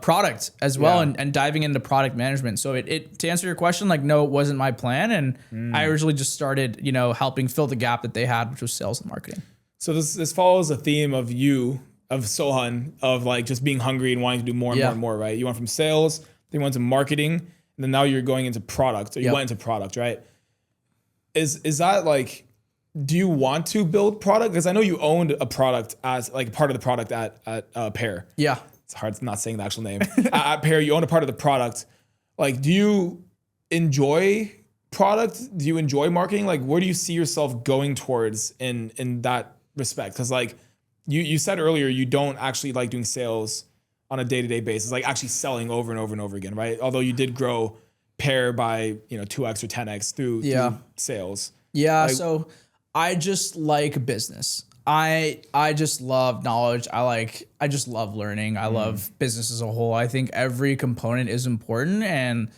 product as well, and diving into product management. So it to answer your question, like, no, it wasn't my plan. And I originally just started, you know, helping fill the gap that they had, which was sales and marketing. So this follows a theme of Sohun, of like just being hungry and wanting to do more and more and more, right? You went from sales, then you went to marketing, and then now you're going into product, or you went into product, right? Is that like, do you want to build product? Because I know you owned a product as like part of the product at Pear. Yeah. It's hard not saying the actual name. At Pear, you owned a part of the product. Like, do you enjoy product? Do you enjoy marketing? Like, where do you see yourself going towards in that respect? Because like you said earlier, you don't actually like doing sales on a day-to-day basis, like actually selling over and over and over again, right? Although you did grow Pear by 2x or 10x through sales. Yeah. Like, So I just like business. I just love knowledge. I just love learning. I love business as a whole. I think every component is important. And,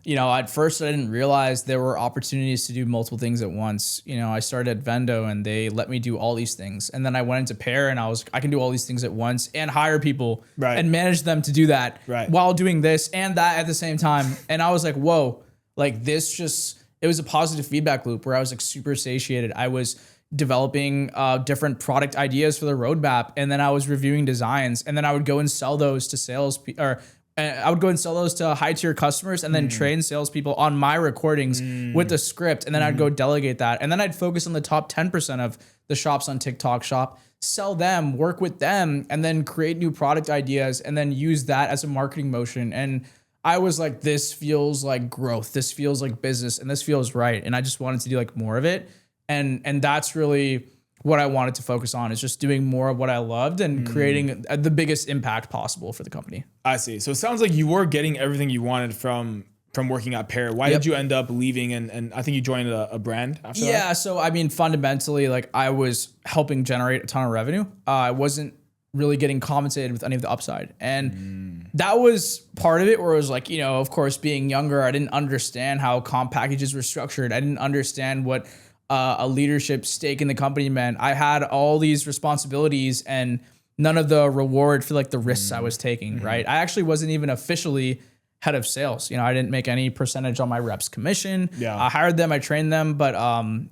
at first I didn't realize there were opportunities to do multiple things at once. I started at Vendo and they let me do all these things. And then I went into Pear and I can do all these things at once and hire people and manage them to do that while doing this and that at the same time. And I was like, whoa, like it was a positive feedback loop where I was like super satiated. I was developing different product ideas for the roadmap. And then I was reviewing designs and then I would go and sell those to I would go and sell those to high tier customers and then train salespeople on my recordings with the script. And then I'd go delegate that. And then I'd focus on the top 10% of the shops on TikTok Shop, sell them, work with them, and then create new product ideas and then use that as a marketing motion. And I was like, this feels like growth. This feels like business and this feels right. And I just wanted to do like more of it. And that's really what I wanted to focus on, is just doing more of what I loved and creating the biggest impact possible for the company. I see. So it sounds like you were getting everything you wanted from working at Pear. Why did you end up leaving? And I think you joined a brand after that? Yeah. So, I mean, fundamentally, like I was helping generate a ton of revenue. I wasn't really getting compensated with any of the upside. And that was part of it where it was like, of course, being younger, I didn't understand how comp packages were structured. I didn't understand what a leadership stake in the company meant. I had all these responsibilities and none of the reward for like the risks I was taking, right? I actually wasn't even officially head of sales. I didn't make any percentage on my reps commission. I hired them, I trained them, but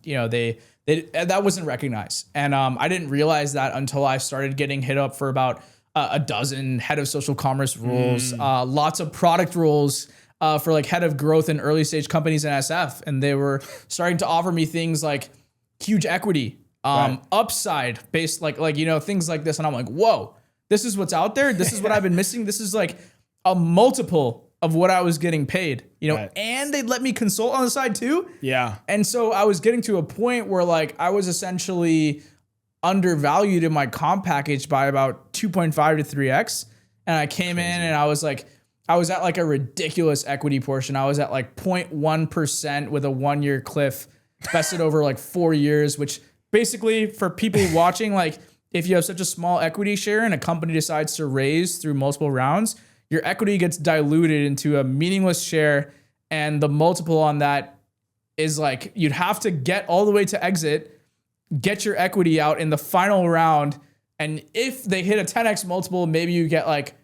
they that wasn't recognized. And I didn't realize that until I started getting hit up for about a dozen head of social commerce roles, lots of product roles, for like head of growth in early stage companies in SF. And they were starting to offer me things like huge equity, upside based, like, things like this. And I'm like, whoa, this is what's out there. This is what I've been missing. This is like a multiple of what I was getting paid, and they'd let me consult on the side too. Yeah. And so I was getting to a point where like I was essentially undervalued in my comp package by about 2.5 to 3x. And I came in and I was at like a ridiculous equity portion. I was at like 0.1% with a 1-year cliff vested over like 4 years, which basically for people watching, like if you have such a small equity share and a company decides to raise through multiple rounds, your equity gets diluted into a meaningless share. And the multiple on that is like, you'd have to get all the way to exit, get your equity out in the final round. And if they hit a 10x multiple, maybe you get like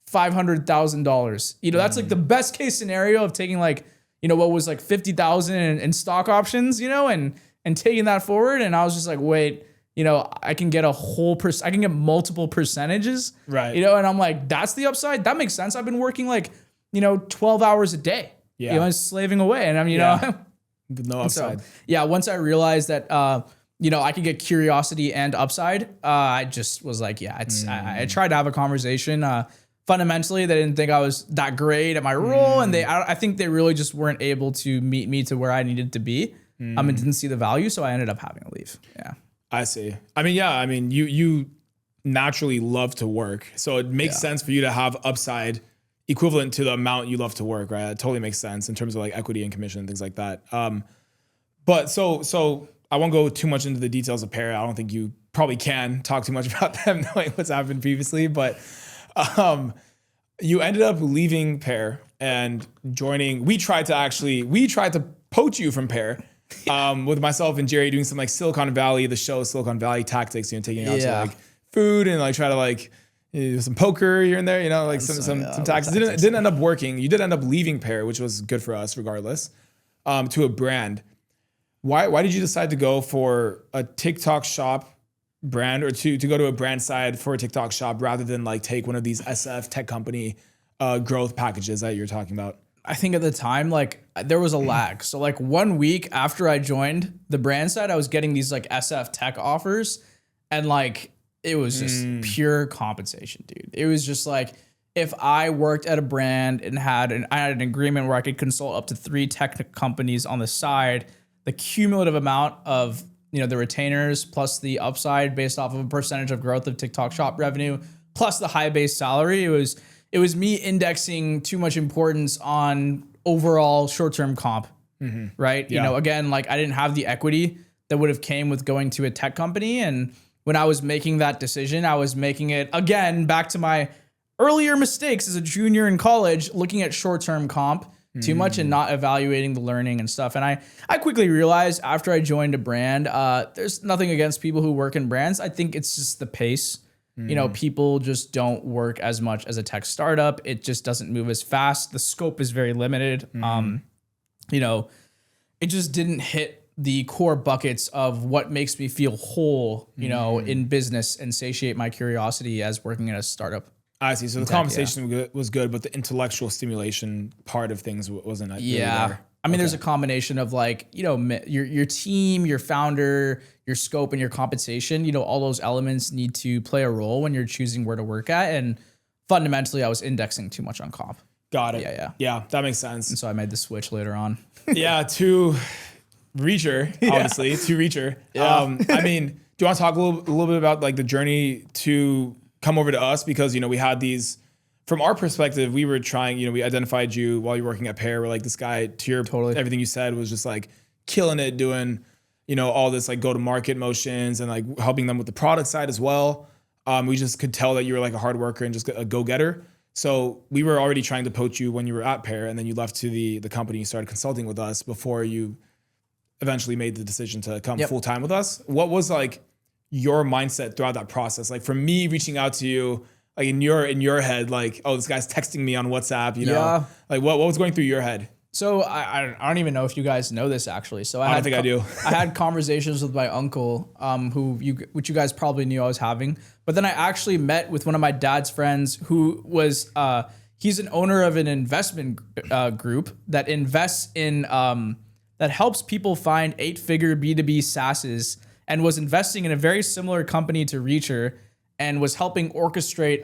$500,000. That's like the best case scenario of taking like, what was like 50,000 in stock options, and taking that forward. And I was just like, wait, I can get I can get multiple percentages, right? And I'm like, that's the upside. That makes sense. I've been working like, 12 hours a day, slaving away. And I'm, no upside. So, once I realized that, I could get curiosity and upside, I just was like, I tried to have a conversation. Fundamentally, they didn't think I was that great at my role. And I think they really just weren't able to meet me to where I needed to be. And didn't see the value. So I ended up having to leave. Yeah. I see. I mean, you naturally love to work. So it makes sense for you to have upside equivalent to the amount you love to work, right? It totally makes sense in terms of like equity and commission and things like that. But so I won't go too much into the details of Pear. I don't think you probably can talk too much about them knowing what's happened previously, but you ended up leaving Pear and joining. We tried to poach you from Pear, with myself and Jerry doing some like Silicon Valley, the show Silicon Valley Tactics, taking it out to like food and like try to like some poker here and there, like some tactics. It didn't end up working. You did end up leaving Pear, which was good for us regardless, to a brand. Why did you decide to go for a TikTok shop brand, or to go to a brand side for a TikTok shop rather than like take one of these SF tech company growth packages that you're talking about? I think at the time, like there was a lag. So like 1 week after I joined the brand side, I was getting these like SF tech offers, and like it was just pure compensation, dude. It was just like if I worked at a brand and I had an agreement where I could consult up to 3 tech companies on the side, the cumulative amount of the retainers plus the upside based off of a percentage of growth of TikTok Shop revenue plus the high base salary, it was me indexing too much importance on overall short-term comp, right? Yeah. Again, like I didn't have the equity that would have came with going to a tech company. And when I was making that decision, I was making it, again, back to my earlier mistakes as a junior in college, looking at short-term comp too much and not evaluating the learning and stuff. And I quickly realized after I joined a brand, there's nothing against people who work in brands. I think it's just the pace. People just don't work as much as a tech startup. It just doesn't move as fast. The scope is very limited. It just didn't hit the core buckets of what makes me feel whole, in business and satiate my curiosity as working at a startup. I see. So the conversation was good, but the intellectual stimulation part of things wasn't really there. I mean, there's a combination of like, your team, your founder, your scope, and your compensation. All those elements need to play a role when you're choosing where to work at. And fundamentally, I was indexing too much on comp. Got it. Yeah, that makes sense. And so I made the switch later on. To Reacher, obviously, to Reacher. Yeah. I mean, do you want to talk a little bit about like the journey to come over to us? Because, we had these, from our perspective, we were trying, we identified you while you were working at Pear. We're like, this guy, to your, everything you said was just like killing it, doing, all this like go to market motions and like helping them with the product side as well. We just could tell that you were like a hard worker and just a go-getter. So we were already trying to poach you when you were at Pear, and then you left to the company, you started consulting with us before you eventually made the decision to come full-time with us. What was like your mindset throughout that process? Like for me reaching out to you, like in your head, like, oh, this guy's texting me on WhatsApp, like what was going through your head? So I don't even know if you guys know this actually. So I don't think I do. I had conversations with my uncle, which you guys probably knew I was having. But then I actually met with one of my dad's friends who was he's an owner of an investment group that invests in that helps people find 8-figure B2B SaaSes, and was investing in a very similar company to Reacher and was helping orchestrate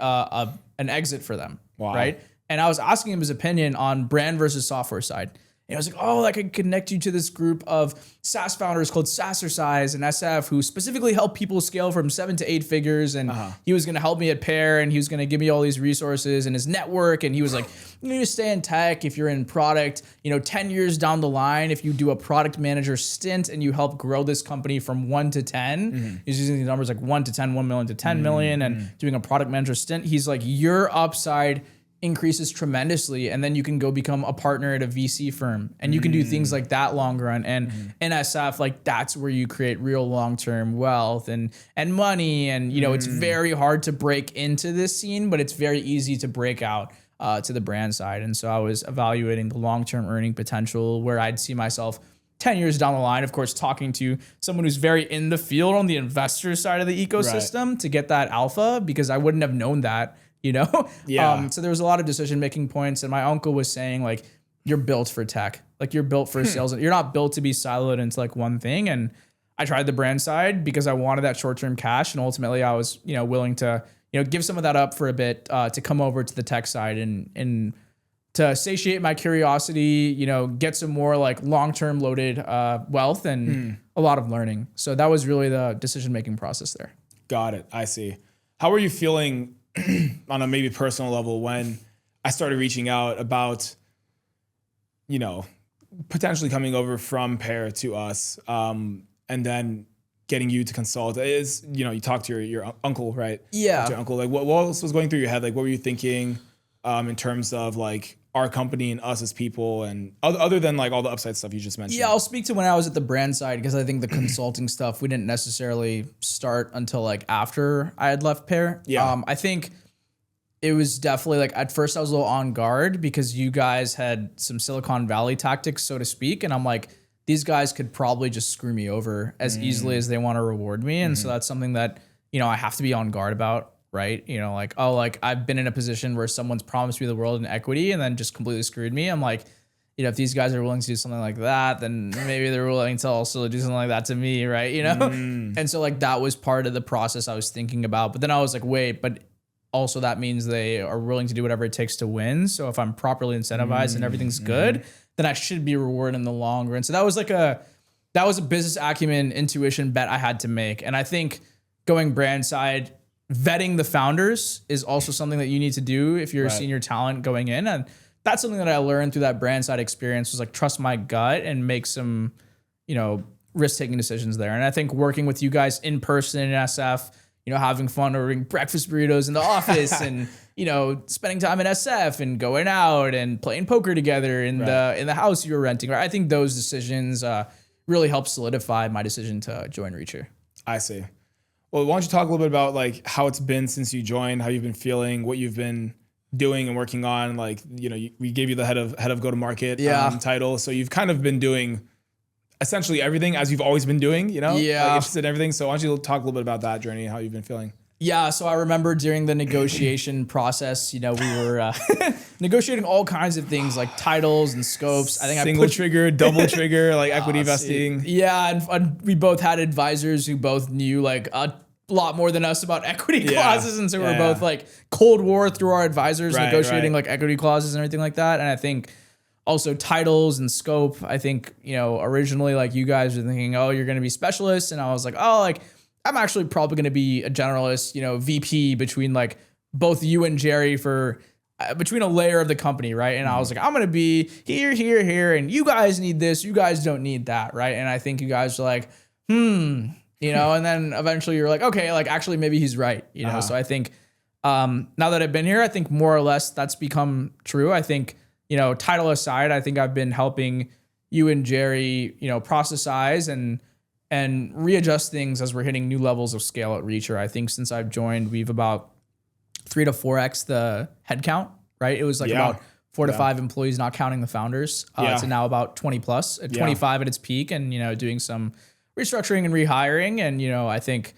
an exit for them. Wow. Right. And I was asking him his opinion on brand versus software side. And I was like, oh, I could connect you to this group of SaaS founders called Sassercise and SF who specifically help people scale from 7 to 8 figures. And he was going to help me at Pear, and he was going to give me all these resources and his network. And he was like, you need to stay in tech if you're in product, 10 years down the line, if you do a product manager stint and you help grow this company from 1 to 10, he's using the numbers like 1 to 10, 1 million to 10 million and doing a product manager stint. He's like, your upside increases tremendously, and then you can go become a partner at a VC firm, and you can do things like that long run. And NSF, like that's where you create real long-term wealth and money. And it's very hard to break into this scene, but it's very easy to break out to the brand side. And so I was evaluating the long-term earning potential where I'd see myself 10 years down the line, of course, talking to someone who's very in the field on the investor side of the ecosystem to get that alpha, because I wouldn't have known that. So there was a lot of decision-making points, and my uncle was saying like, you're built for tech, like you're built for sales. You're not built to be siloed into like one thing. And I tried the brand side because I wanted that short-term cash. And ultimately I was, willing to, give some of that up for a bit, to come over to the tech side and to satiate my curiosity, get some more like long-term loaded, wealth and a lot of learning. So that was really the decision-making process there. Got it. I see. How were you feeling on a maybe personal level when I started reaching out about, potentially coming over from Pear to us, and then getting you to consult? Is, you talked to your uncle, right? Yeah. Your uncle, like what else was going through your head? Like, what were you thinking, in terms of like our company and us as people, and other than like all the upside stuff you just mentioned? Yeah, I'll speak to when I was at the brand side, because I think the consulting stuff we didn't necessarily start until like after I had left Pear. Yeah. I think it was definitely like at first I was a little on guard because you guys had some Silicon Valley tactics, so to speak, and I'm like, these guys could probably just screw me over as easily as they want to reward me, and so that's something that I have to be on guard about. right? You know, like, oh, like I've been in a position where someone's promised me the world in equity and then just completely screwed me. I'm like, you know, if these guys are willing to do something like that, then maybe they're willing to also do something like that to me, right? You know? And so like that was part of the process I was thinking about. But then I was like, wait, but also that means they are willing to do whatever it takes to win. So if I'm properly incentivized and everything's good, then I should be rewarded in the long run. So that was a business acumen, intuition bet I had to make. And I think going brand side, vetting the founders is also something that you need to do if you're a senior talent going in. And that's something that I learned through that brand side experience, was like trust my gut and make some, you know, risk-taking decisions there. And I think working with you guys in person in SF, you know, having fun ordering breakfast burritos in the office and, you know, spending time in SF and going out and playing poker together in the house you were renting. Right? I think those decisions really helped solidify my decision to join Reacher. I see. Well, why don't you talk a little bit about like how it's been since you joined, how you've been feeling, what you've been doing and working on. Like, you know, we gave you the head of go-to-market title. So you've kind of been doing essentially everything as you've always been doing, you know? Yeah. Like interested in everything. So why don't you talk a little bit about that journey, how you've been feeling? Yeah, so I remember during the negotiation process, you know, we were negotiating all kinds of things like titles and scopes. I think single trigger, double trigger, like equity vesting. Yeah, and we both had advisors who both knew like a lot more than us about equity clauses, and so we're both like Cold War through our advisors negotiating like equity clauses and everything like that. And I think also titles and scope. I think, you know, originally like you guys were thinking, oh, you're going to be specialists, and I was like, oh, like I'm actually probably going to be a generalist, you know, VP between like both you and Jerry for between a layer of the company, right? And I was like, I'm going to be here, and you guys need this, you guys don't need that, right? And I think you guys were like, you know, and then eventually you're like, okay, like actually maybe he's right, you know? So I think now that I've been here, I think more or less that's become true. I think, you know, title aside, I think I've been helping you and Jerry, you know, processize and readjust things as we're hitting new levels of scale at Reacher. I think since I've joined, we've about 3 to 4x the headcount, right? It was like about 4 to 5 employees, not counting the founders. To now about 20 plus, at 25 at its peak, and, you know, doing some restructuring and rehiring. And, you know, I think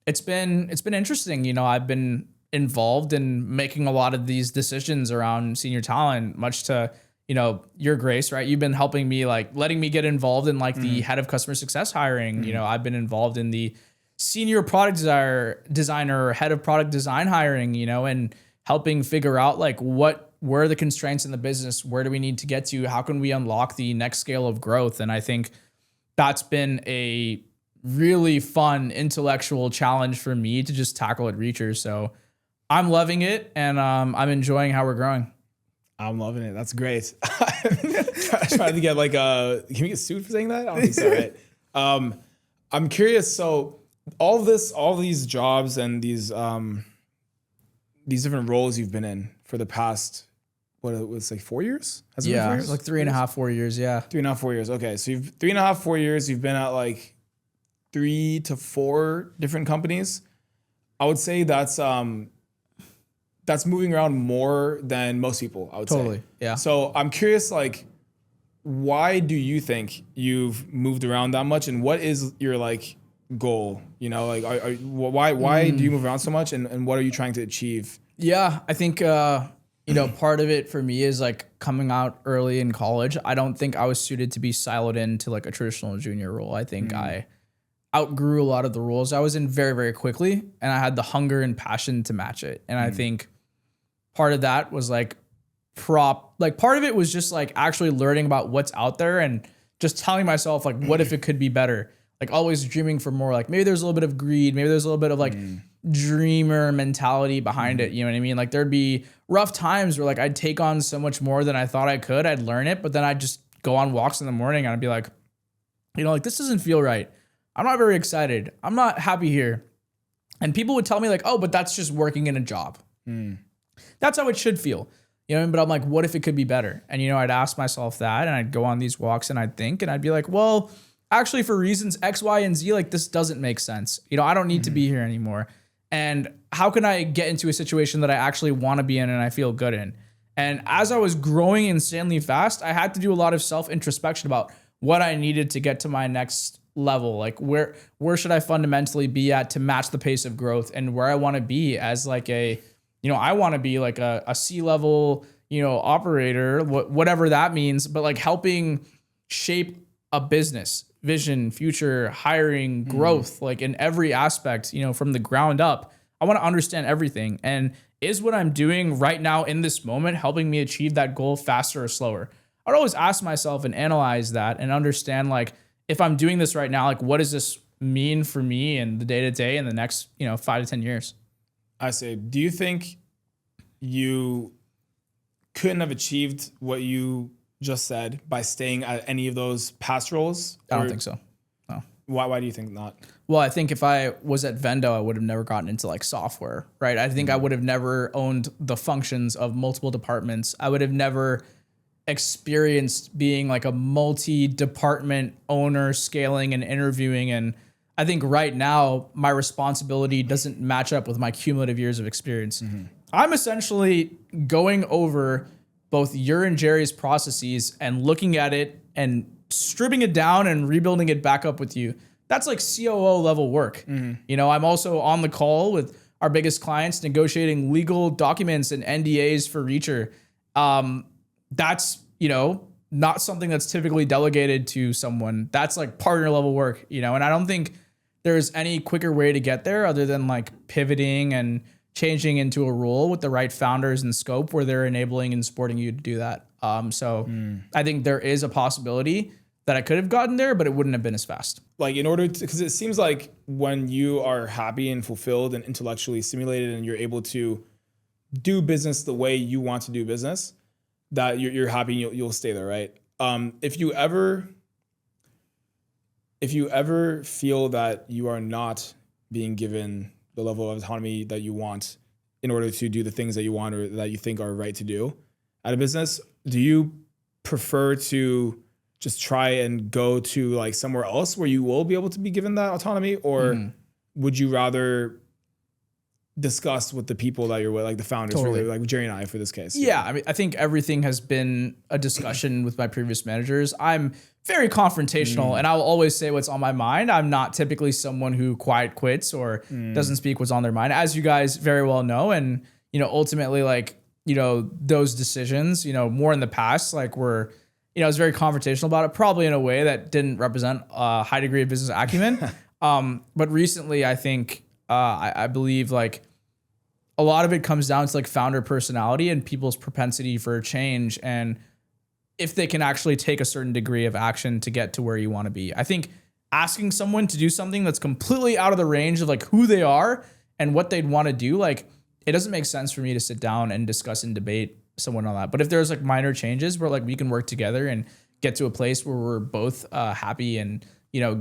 it's been interesting. You know, I've been involved in making a lot of these decisions around senior talent, much to, you know, your grace, right? You've been helping me, like letting me get involved in like the head of customer success hiring. You know, I've been involved in the senior product designer, head of product design hiring, you know, and helping figure out like where are the constraints in the business? Where do we need to get to? How can we unlock the next scale of growth? And I think that's been a really fun intellectual challenge for me to just tackle at Reacher. So I'm loving it, and I'm enjoying how we're growing. I'm loving it. That's great. Trying to get like can we get sued for saying that? I don't think so, right? I'm curious. So all these jobs and these different roles you've been in for the past, what it was like 4 years? Has it been 4 years? Like 3.5, 4 years. Yeah. 3.5, 4 years. Okay. So you've 3.5, 4 years, you've been at like 3 to 4 different companies. I would say that's moving around more than most people, I would say. Totally, yeah. So I'm curious, like, why do you think you've moved around that much, and what is your like goal? You know, like, why do you move around so much, and what are you trying to achieve? Yeah, I think you know, part of it for me is like coming out early in college. I don't think I was suited to be siloed into like a traditional junior role. I think I outgrew a lot of the roles I was in very, very quickly, and I had the hunger and passion to match it. And I think part of that was like part of it was just like actually learning about what's out there and just telling myself like, what if it could be better? Like always dreaming for more, like maybe there's a little bit of greed, maybe there's a little bit of like dreamer mentality behind it. You know what I mean? Like there'd be rough times where like I'd take on so much more than I thought I could. I'd learn it, but then I'd just go on walks in the morning and I'd be like, you know, like this doesn't feel right. I'm not very excited. I'm not happy here. And people would tell me like, oh, but that's just working in a job. That's how it should feel. You know what I mean? But I'm like, what if it could be better? And, you know, I'd ask myself that, and I'd go on these walks and I'd think, and I'd be like, well, actually for reasons X, Y, and Z, like this doesn't make sense. You know, I don't need to be here anymore. And how can I get into a situation that I actually want to be in and I feel good in? And as I was growing insanely fast, I had to do a lot of self-introspection about what I needed to get to my next level? Like where should I fundamentally be at to match the pace of growth, and where I want to be as like a, I want to be like a C-level, operator, whatever that means, but like helping shape a business vision, future, hiring, growth, like in every aspect, from the ground up. I want to understand everything. And is what I'm doing right now in this moment helping me achieve that goal faster or slower? I'd always ask myself and analyze that and understand, like, if I'm doing this right now, like, what does this mean for me in the day to day in the next, 5 to 10 years? I say, do you think you couldn't have achieved what you just said by staying at any of those past roles? I don't think so. No. Why do you think not? Well, I think if I was at Vendo, I would have never gotten into like software, right? I think I would have never owned the functions of multiple departments. I would have never experienced being like a multi-department owner, scaling and interviewing. And I think right now my responsibility doesn't match up with my cumulative years of experience. I'm essentially going over both your and Jerry's processes and looking at it and stripping it down and rebuilding it back up with you. That's like COO level work. I'm also on the call with our biggest clients, negotiating legal documents and NDAs for Reacher. That's, not something that's typically delegated to someone. That's like partner level work, and I don't think there's any quicker way to get there other than like pivoting and changing into a role with the right founders and scope where they're enabling and supporting you to do that. I think there is a possibility that I could have gotten there, but it wouldn't have been as fast. Like in order to, because it seems like when you are happy and fulfilled and intellectually stimulated and you're able to do business the way you want to do business, that you're happy and you'll stay there, right? If you ever feel that you are not being given the level of autonomy that you want in order to do the things that you want or that you think are right to do at a business, do you prefer to just try and go to like somewhere else where you will be able to be given that autonomy? Or would you rather discuss with the people that you're with, like the founders, Totally. really, like Jerry and I for this case? Yeah, I mean, I think everything has been a discussion with my previous managers. I'm very confrontational and I'll always say what's on my mind. I'm not typically someone who quiet quits or doesn't speak what's on their mind, as you guys very well know. And, ultimately, like, those decisions, more in the past, like were, I was very confrontational about it, probably in a way that didn't represent a high degree of business acumen. But recently, I think, I believe like a lot of it comes down to like founder personality and people's propensity for change, and if they can actually take a certain degree of action to get to where you want to be. I think asking someone to do something that's completely out of the range of like who they are and what they'd want to do, like it doesn't make sense for me to sit down and discuss and debate someone on that. But if there's like minor changes where like we can work together and get to a place where we're both happy and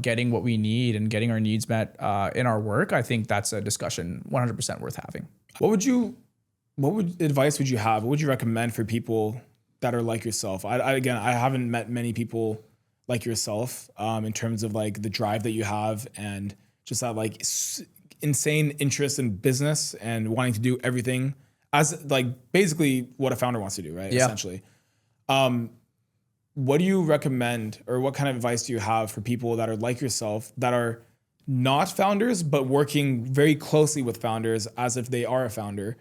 getting what we need and getting our needs met in our work, I think that's a discussion 100% worth having. What advice would you have? What would you recommend for people that are like yourself? I haven't met many people like yourself in terms of like the drive that you have and just that like insane interest in business and wanting to do everything as like basically what a founder wants to do, right? Yeah. Essentially. What do you recommend, or what kind of advice do you have for people that are like yourself, that are not founders, but working very closely with founders as if they are a founder,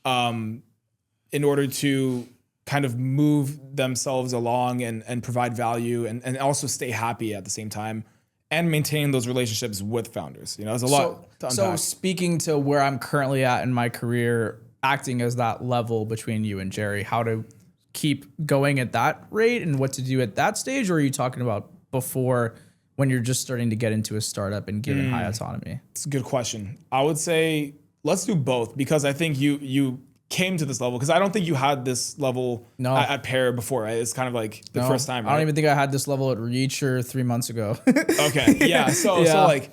in order to kind of move themselves along and provide value and also stay happy at the same time and maintain those relationships with founders? There's a lot to unpack. So speaking to where I'm currently at in my career, acting as that level between you and Jerry, how to keep going at that rate and what to do at that stage? Or are you talking about before, when you're just starting to get into a startup and given high autonomy? It's a good question. I would say let's do both, because I think you came to this level, because I don't think you had this level at Pair before, right? It's kind of like the first time, right? I don't even think I had this level at Reacher 3 months ago. Okay. Yeah. So like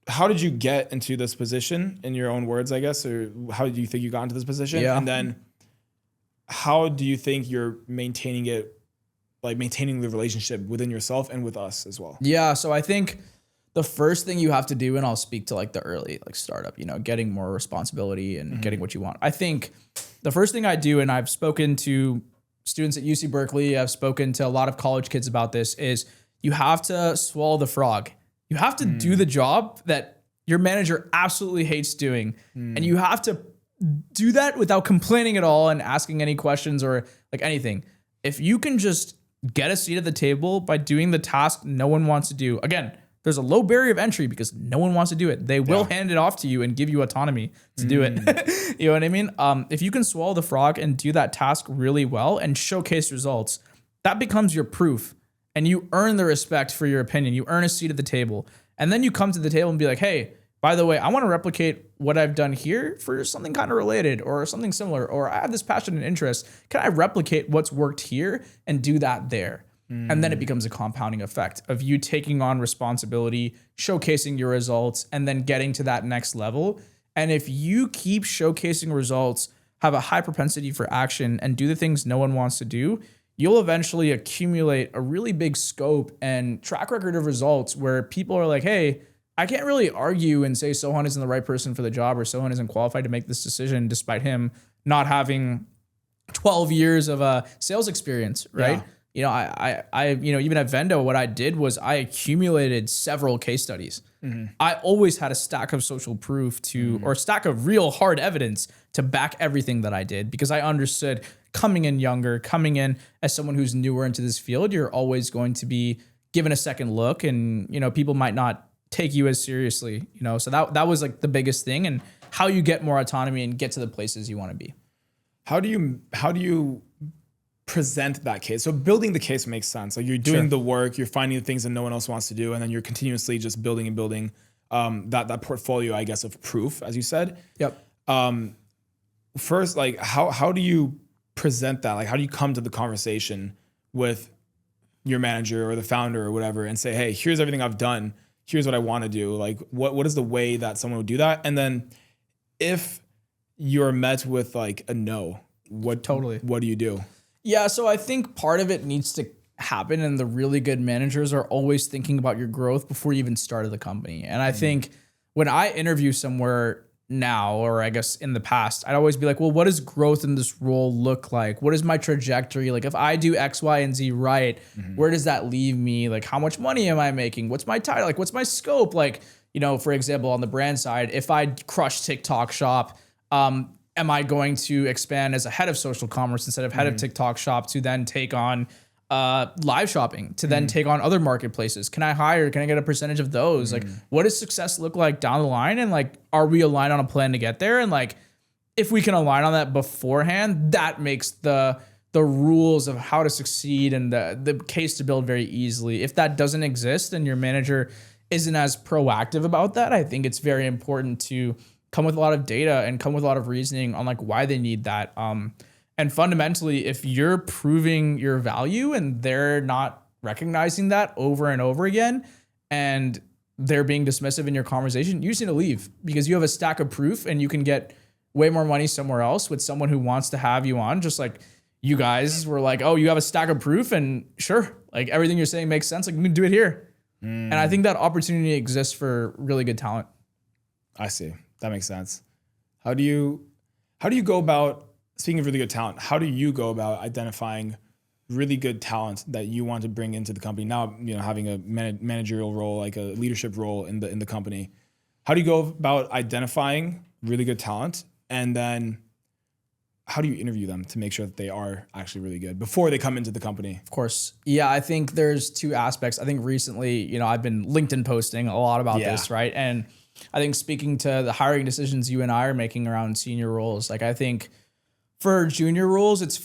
how did you get into this position, in your own words, I guess, or how do you think you got into this position? Yeah. And then how do you think you're maintaining it, like maintaining the relationship within yourself and with us as well? Yeah. So I think the first thing you have to do, and I'll speak to like the early like startup, getting more responsibility and getting what you want. I think the first thing I do, and I've spoken to students at UC Berkeley, I've spoken to a lot of college kids about this, is you have to swallow the frog. You have to do the job that your manager absolutely hates doing. And you have to do that without complaining at all and asking any questions or like anything. If you can just get a seat at the table by doing the task no one wants to do, again, there's a low barrier of entry because no one wants to do it. They will hand it off to you and give you autonomy to do it. You know what I mean? If you can swallow the frog and do that task really well and showcase results, that becomes your proof. And you earn the respect for your opinion. You earn a seat at the table. And then you come to the table and be like, hey, by the way, I want to replicate what I've done here for something kind of related or something similar, or I have this passion and interest. Can I replicate what's worked here and do that there? And then it becomes a compounding effect of you taking on responsibility, showcasing your results, and then getting to that next level. And if you keep showcasing results, have a high propensity for action, and do the things no one wants to do, you'll eventually accumulate a really big scope and track record of results where people are like, hey, I can't really argue and say Sohun isn't the right person for the job or Sohun isn't qualified to make this decision despite him not having 12 years of sales experience, right? Yeah. Even at Vendo, what I did was I accumulated several case studies. I always had a stack of social proof or a stack of real hard evidence to back everything that I did because I understood coming in younger, coming in as someone who's newer into this field, you're always going to be given a second look and, people might not take you as seriously, so that was like the biggest thing and how you get more autonomy and get to the places you want to be. How do you present that case? So building the case makes sense. Like you're doing the work, you're finding the things that no one else wants to do, and then you're continuously just building and building that portfolio, I guess, of proof, as you said. Yep. First, like how do you present that? Like how do you come to the conversation with your manager or the founder or whatever and say, hey, here's everything I've done. Here's what I want to do. Like what is the way that someone would do that? And then if you're met with like a no, what do you do? Yeah, so I think part of it needs to happen, and the really good managers are always thinking about your growth before you even started the company. And I think when I interview somewhere now, or I guess in the past, I'd always be like, well, what does growth in this role look like? What is my trajectory? Like if I do X, Y, and Z right, where does that leave me? Like how much money am I making? What's my title? Like what's my scope? Like, for example, on the brand side, if I crush TikTok shop, am I going to expand as a head of social commerce instead of head of TikTok shop to then take on live shopping, to then take on other marketplaces? Can I get a percentage of those? Like what does success look like down the line? And like, are we aligned on a plan to get there? And like, if we can align on that beforehand, that makes the rules of how to succeed and the case to build very easily. If that doesn't exist and your manager isn't as proactive about that, I think it's very important to come with a lot of data and come with a lot of reasoning on like why they need that. And fundamentally, if you're proving your value and they're not recognizing that over and over again, and they're being dismissive in your conversation, you just need to leave because you have a stack of proof and you can get way more money somewhere else with someone who wants to have you on. Just like you guys were like, oh, you have a stack of proof and sure, like everything you're saying makes sense. Like we can do it here. And I think that opportunity exists for really good talent. I see. That makes sense. How do you go about, speaking of really good talent, how do you go about identifying really good talent that you want to bring into the company? Now, having a managerial role, like a leadership role in the company. How do you go about identifying really good talent? And then how do you interview them to make sure that they are actually really good before they come into the company? Of course. Yeah, I think there's two aspects. I think recently, I've been LinkedIn posting a lot about this, right? And I think speaking to the hiring decisions you and I are making around senior roles, like I think for junior roles, it's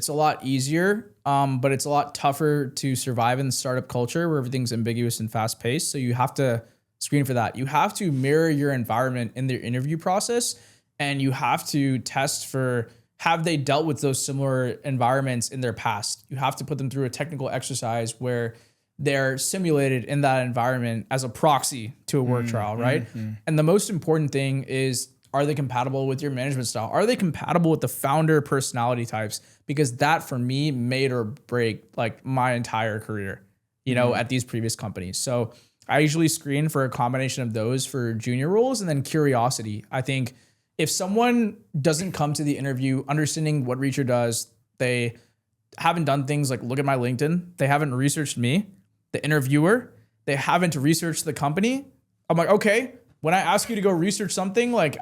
a lot easier, but it's a lot tougher to survive in the startup culture where everything's ambiguous and fast paced. So you have to screen for that. You have to mirror your environment in their interview process, and you have to test for, have they dealt with those similar environments in their past? You have to put them through a technical exercise where they're simulated in that environment as a proxy to a work trial, right? And the most important thing is, are they compatible with your management style? Are they compatible with the founder personality types? Because that for me made or break like my entire career, at these previous companies. So I usually screen for a combination of those for junior roles and then curiosity. I think if someone doesn't come to the interview understanding what Reacher does, they haven't done things like look at my LinkedIn, they haven't researched me, the interviewer, they haven't researched the company. I'm like, okay, when I ask you to go research something, like,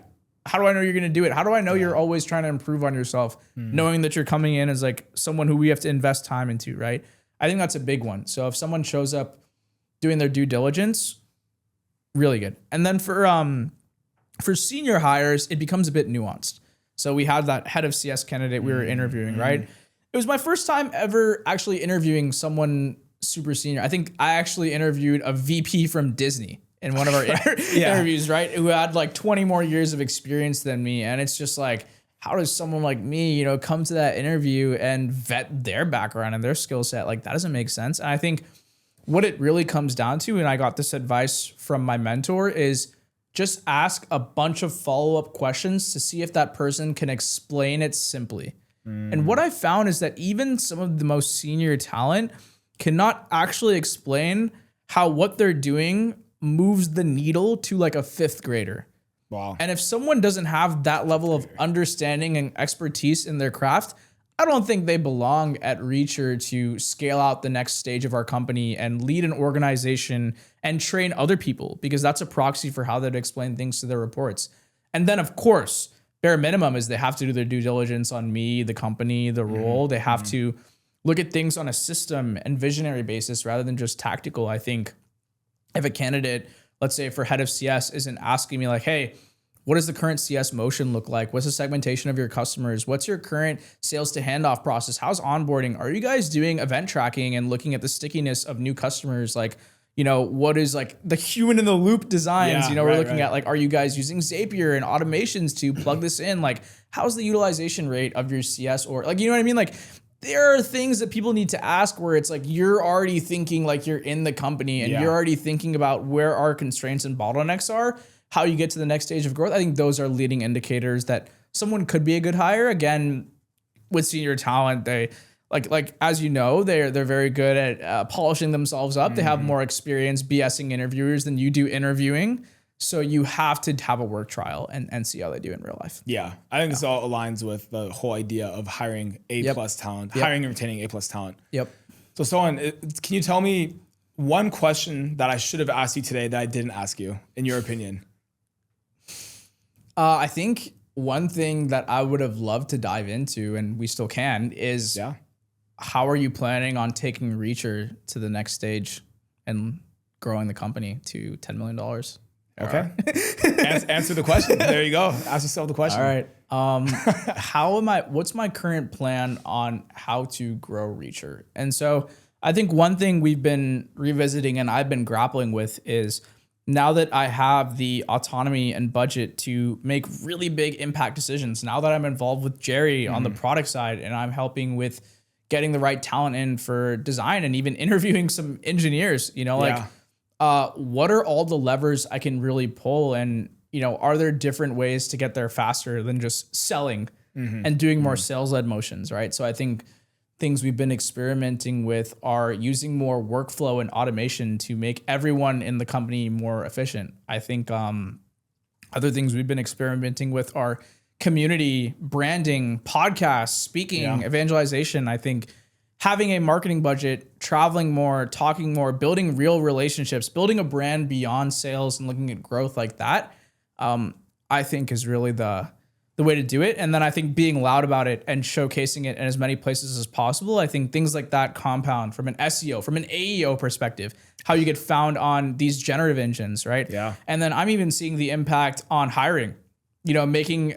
how do I know you're going to do it? How do I know you're always trying to improve on yourself, knowing that you're coming in as like someone who we have to invest time into, right? I think that's a big one. So if someone shows up doing their due diligence, really good. And then for senior hires, it becomes a bit nuanced. So we had that head of CS candidate we were interviewing, right? It was my first time ever actually interviewing someone super senior. I think I actually interviewed a VP from Disney in one of our interviews, right? Who had like 20 more years of experience than me. And it's just like, how does someone like me, you know, come to that interview and vet their background and their skill set? Like, that doesn't make sense. And I think what it really comes down to, and I got this advice from my mentor, is just ask a bunch of follow-up questions to see if that person can explain it simply. And what I found is that even some of the most senior talent cannot actually explain how what they're doing moves the needle to like a fifth grader. Wow. And if someone doesn't have that level of understanding and expertise in their craft, I don't think they belong at Reacher to scale out the next stage of our company and lead an organization and train other people, because that's a proxy for how they'd explain things to their reports. And then, of course, bare minimum is they have to do their due diligence on me, the company, the role. They have to look at things on a system and visionary basis rather than just tactical. I think if a candidate, let's say for head of CS, isn't asking me like, hey, what does the current CS motion look like? What's the segmentation of your customers? What's your current sales to handoff process? How's onboarding? Are you guys doing event tracking and looking at the stickiness of new customers? Like, you know, what is like the human in the loop designs? You know, we're looking at like, are you guys using Zapier and automations to plug this in? Like, how's the utilization rate of your CS? Or like, you know what I mean? Like, there are things that people need to ask where it's like you're already thinking like you're in the company and you're already thinking about where our constraints and bottlenecks are, how you get to the next stage of growth. I think those are leading indicators that someone could be a good hire. Again, with senior talent, they like as you know, they're very good at polishing themselves up. They have more experience BSing interviewers than you do interviewing. So you have to have a work trial and see how they do in real life. Yeah. I think this all aligns with the whole idea of hiring A+ talent, hiring and retaining A+ talent. Yep. So Sohun, can you tell me one question that I should have asked you today that I didn't ask you, in your opinion? I think one thing that I would have loved to dive into, and we still can, is how are you planning on taking Reacher to the next stage and growing the company to $10 million? Okay. Answer the question. There you go. Ask yourself the question. All right. What's my current plan on how to grow Reacher? And so I think one thing we've been revisiting and I've been grappling with is, now that I have the autonomy and budget to make really big impact decisions, now that I'm involved with Jerry on the product side and I'm helping with getting the right talent in for design and even interviewing some engineers, you know, what are all the levers I can really pull? And, you know, are there different ways to get there faster than just selling and doing more sales-led motions, right? So I think things we've been experimenting with are using more workflow and automation to make everyone in the company more efficient. I think other things we've been experimenting with are community, branding, podcasts, speaking, evangelization. I think having a marketing budget, traveling more, talking more, building real relationships, building a brand beyond sales and looking at growth like that, I think is really the way to do it. And then I think being loud about it and showcasing it in as many places as possible. I think things like that compound from an SEO, from an AEO perspective, how you get found on these generative engines, right? Yeah. And then I'm even seeing the impact on hiring. You know, making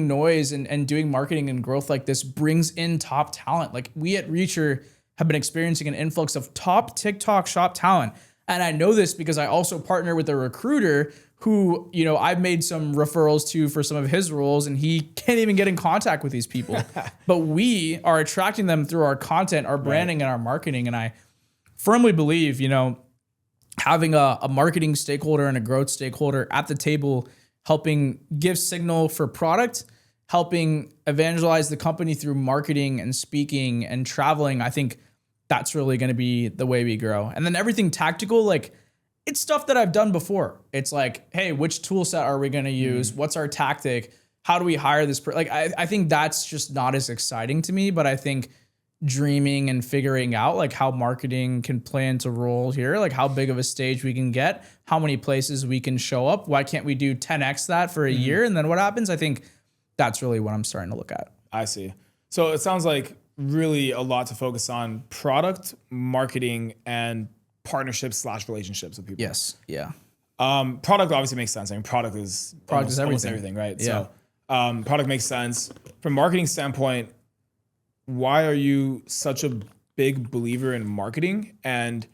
noise and doing marketing and growth like this brings in top talent. Like, we at Reacher have been experiencing an influx of top TikTok shop talent. And I know this because I also partner with a recruiter who, you know, I've made some referrals to for some of his roles, and he can't even get in contact with these people. But we are attracting them through our content, our branding, and our marketing. And I firmly believe, you know, having a marketing stakeholder and a growth stakeholder at the table, helping give signal for product, helping evangelize the company through marketing and speaking and traveling, I think that's really going to be the way we grow. And then everything tactical, like, it's stuff that I've done before. It's like, hey, which tool set are we going to use? What's our tactic? How do we hire this person? Like, I think that's just not as exciting to me, but I think dreaming and figuring out like how marketing can play into role here, like how big of a stage we can get, how many places we can show up. Why can't we do 10x that for a year? And then what happens? I think that's really what I'm starting to look at. I see. So it sounds like really a lot to focus on product, marketing, and partnerships / relationships with people. Yes. Yeah. Product obviously makes sense. I mean, product is almost everything, right? Yeah. So product makes sense. From a marketing standpoint, why are you such a big believer in marketing, and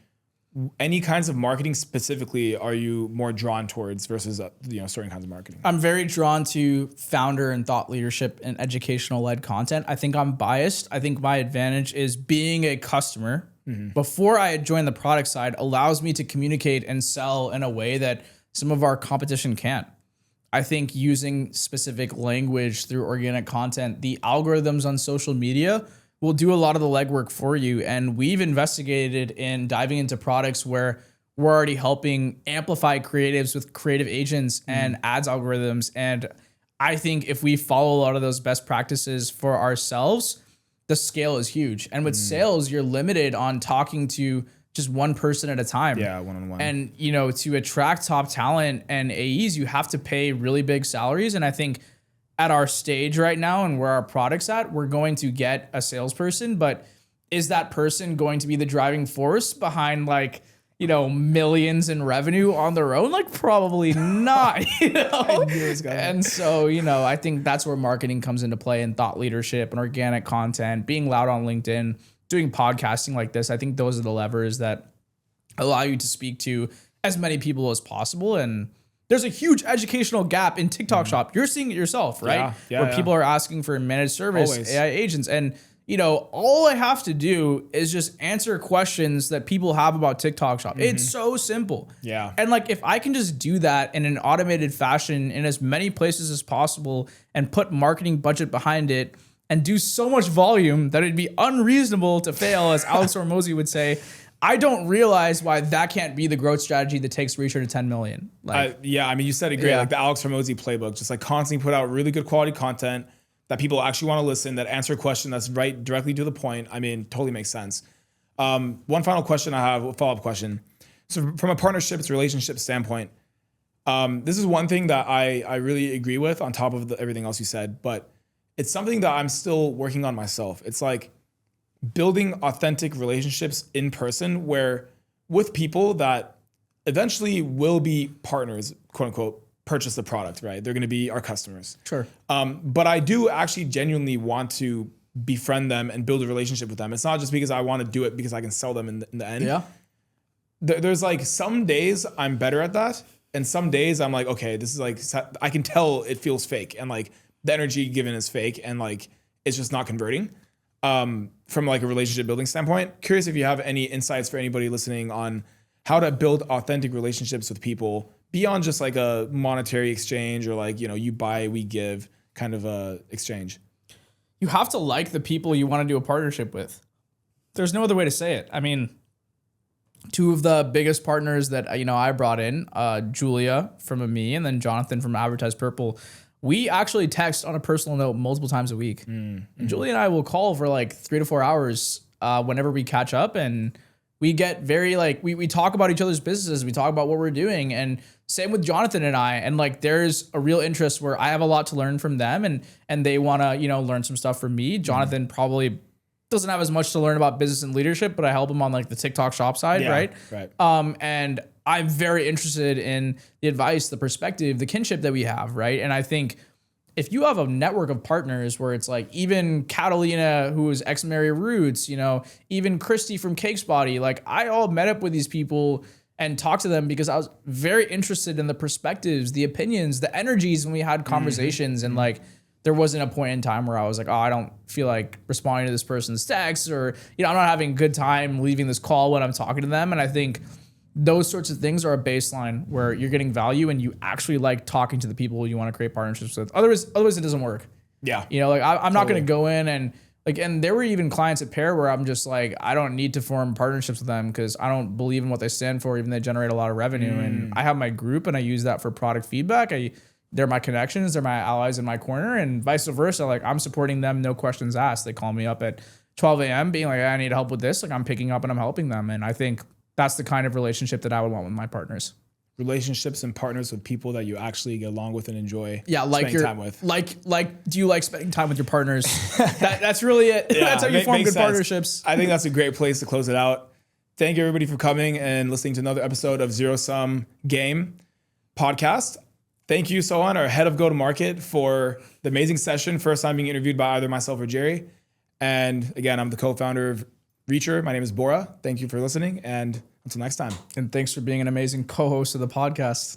any kinds of marketing specifically are you more drawn towards versus certain kinds of marketing? I'm very drawn to founder and thought leadership and educational led content. I think I'm biased. I think my advantage is being a customer before I join the product side allows me to communicate and sell in a way that some of our competition can't. I think using specific language through organic content, the algorithms on social media will do a lot of the legwork for you. And we've investigated in diving into products where we're already helping amplify creatives with creative agents and ads algorithms. And I think if we follow a lot of those best practices for ourselves, the scale is huge. And with sales, you're limited on talking to just one person at a time. Yeah, one-on-one. And, to attract top talent and AEs, you have to pay really big salaries. And I think at our stage right now and where our product's at, we're going to get a salesperson, but is that person going to be the driving force behind millions in revenue on their own? Like probably not, And so, I think that's where marketing comes into play, and thought leadership and organic content, being loud on LinkedIn, doing podcasting like this. I think those are the levers that allow you to speak to as many people as possible. And there's a huge educational gap in TikTok shop. You're seeing it yourself, right? Where people are asking for managed service, always. AI agents. And, all I have to do is just answer questions that people have about TikTok shop. It's so simple. Yeah. And if I can just do that in an automated fashion in as many places as possible and put marketing budget behind it and do so much volume that it'd be unreasonable to fail, as Alex Hormozi would say, I don't realize why that can't be the growth strategy that takes Reacher to 10 million. You said it great. Like the Alex Hormozi playbook, just constantly put out really good quality content that people actually want to listen, that answer a question that's right directly to the point. I mean, totally makes sense. One final question I have, a follow-up question. So from a partnerships, relationship standpoint, this is one thing that I really agree with on top of everything else you said, but it's something that I'm still working on myself. It's like building authentic relationships in person with people that eventually will be partners, quote unquote, purchase the product, right? They're going to be our customers. Sure. But I do actually genuinely want to befriend them and build a relationship with them. It's not just because I want to do it because I can sell them in the end. Yeah. There's some days I'm better at that. And some days I'm like, okay, this is I can tell it feels fake. And the energy given is fake. And it's just not converting. From a relationship building standpoint, curious if you have any insights for anybody listening on how to build authentic relationships with people beyond just a monetary exchange or you buy, we give kind of a exchange. You have to like the people you want to do a partnership with. There's no other way to say it. I mean, two of the biggest partners that I brought in, Julia from Me and then Jonathan from Advertise Purple, we actually text on a personal note multiple times a week. And Julia and I will call for 3 to 4 hours whenever we catch up, and we get very we talk about each other's businesses. We talk about what we're doing, and same with Jonathan and I. And there's a real interest where I have a lot to learn from them, and they want to learn some stuff from me. Jonathan probably doesn't have as much to learn about business and leadership, but I help him on the TikTok shop side, right? And I'm very interested in the advice, the perspective, the kinship that we have, right? And I think if you have a network of partners where it's even Catalina, who is ex-Mary Roots, even Christy from Cakes Body, I all met up with these people and talked to them because I was very interested in the perspectives, the opinions, the energies when we had conversations. And there wasn't a point in time where I was like, oh, I don't feel like responding to this person's text, or, I'm not having a good time leaving this call when I'm talking to them. And I think those sorts of things are a baseline where you're getting value and you actually like talking to the people you want to create partnerships with. Otherwise it doesn't work. Yeah. I'm not going to go in and and there were even clients at Pair where I'm just I don't need to form partnerships with them because I don't believe in what they stand for, even though they generate a lot of revenue. And I have my group and I use that for product feedback. They're my connections, they're my allies in my corner, and vice versa. I'm supporting them, no questions asked. They call me up at 12 a.m. being like, I need help with this. Like I'm picking up and I'm helping them. And I think that's the kind of relationship that I would want with my partners. Relationships and partners with people that you actually get along with and enjoy Like spending time with. Like, do you like spending time with your partners? That's really it. That's how you form good partnerships. I think that's a great place to close it out. Thank you everybody for coming and listening to another episode of Zero Sum Game podcast. Thank you, Sohun, our head of go-to-market, for the amazing session. First time being interviewed by either myself or Jerry. And again, I'm the co-founder of Reacher. My name is Bora. Thank you for listening. And until next time. And thanks for being an amazing co-host of the podcast.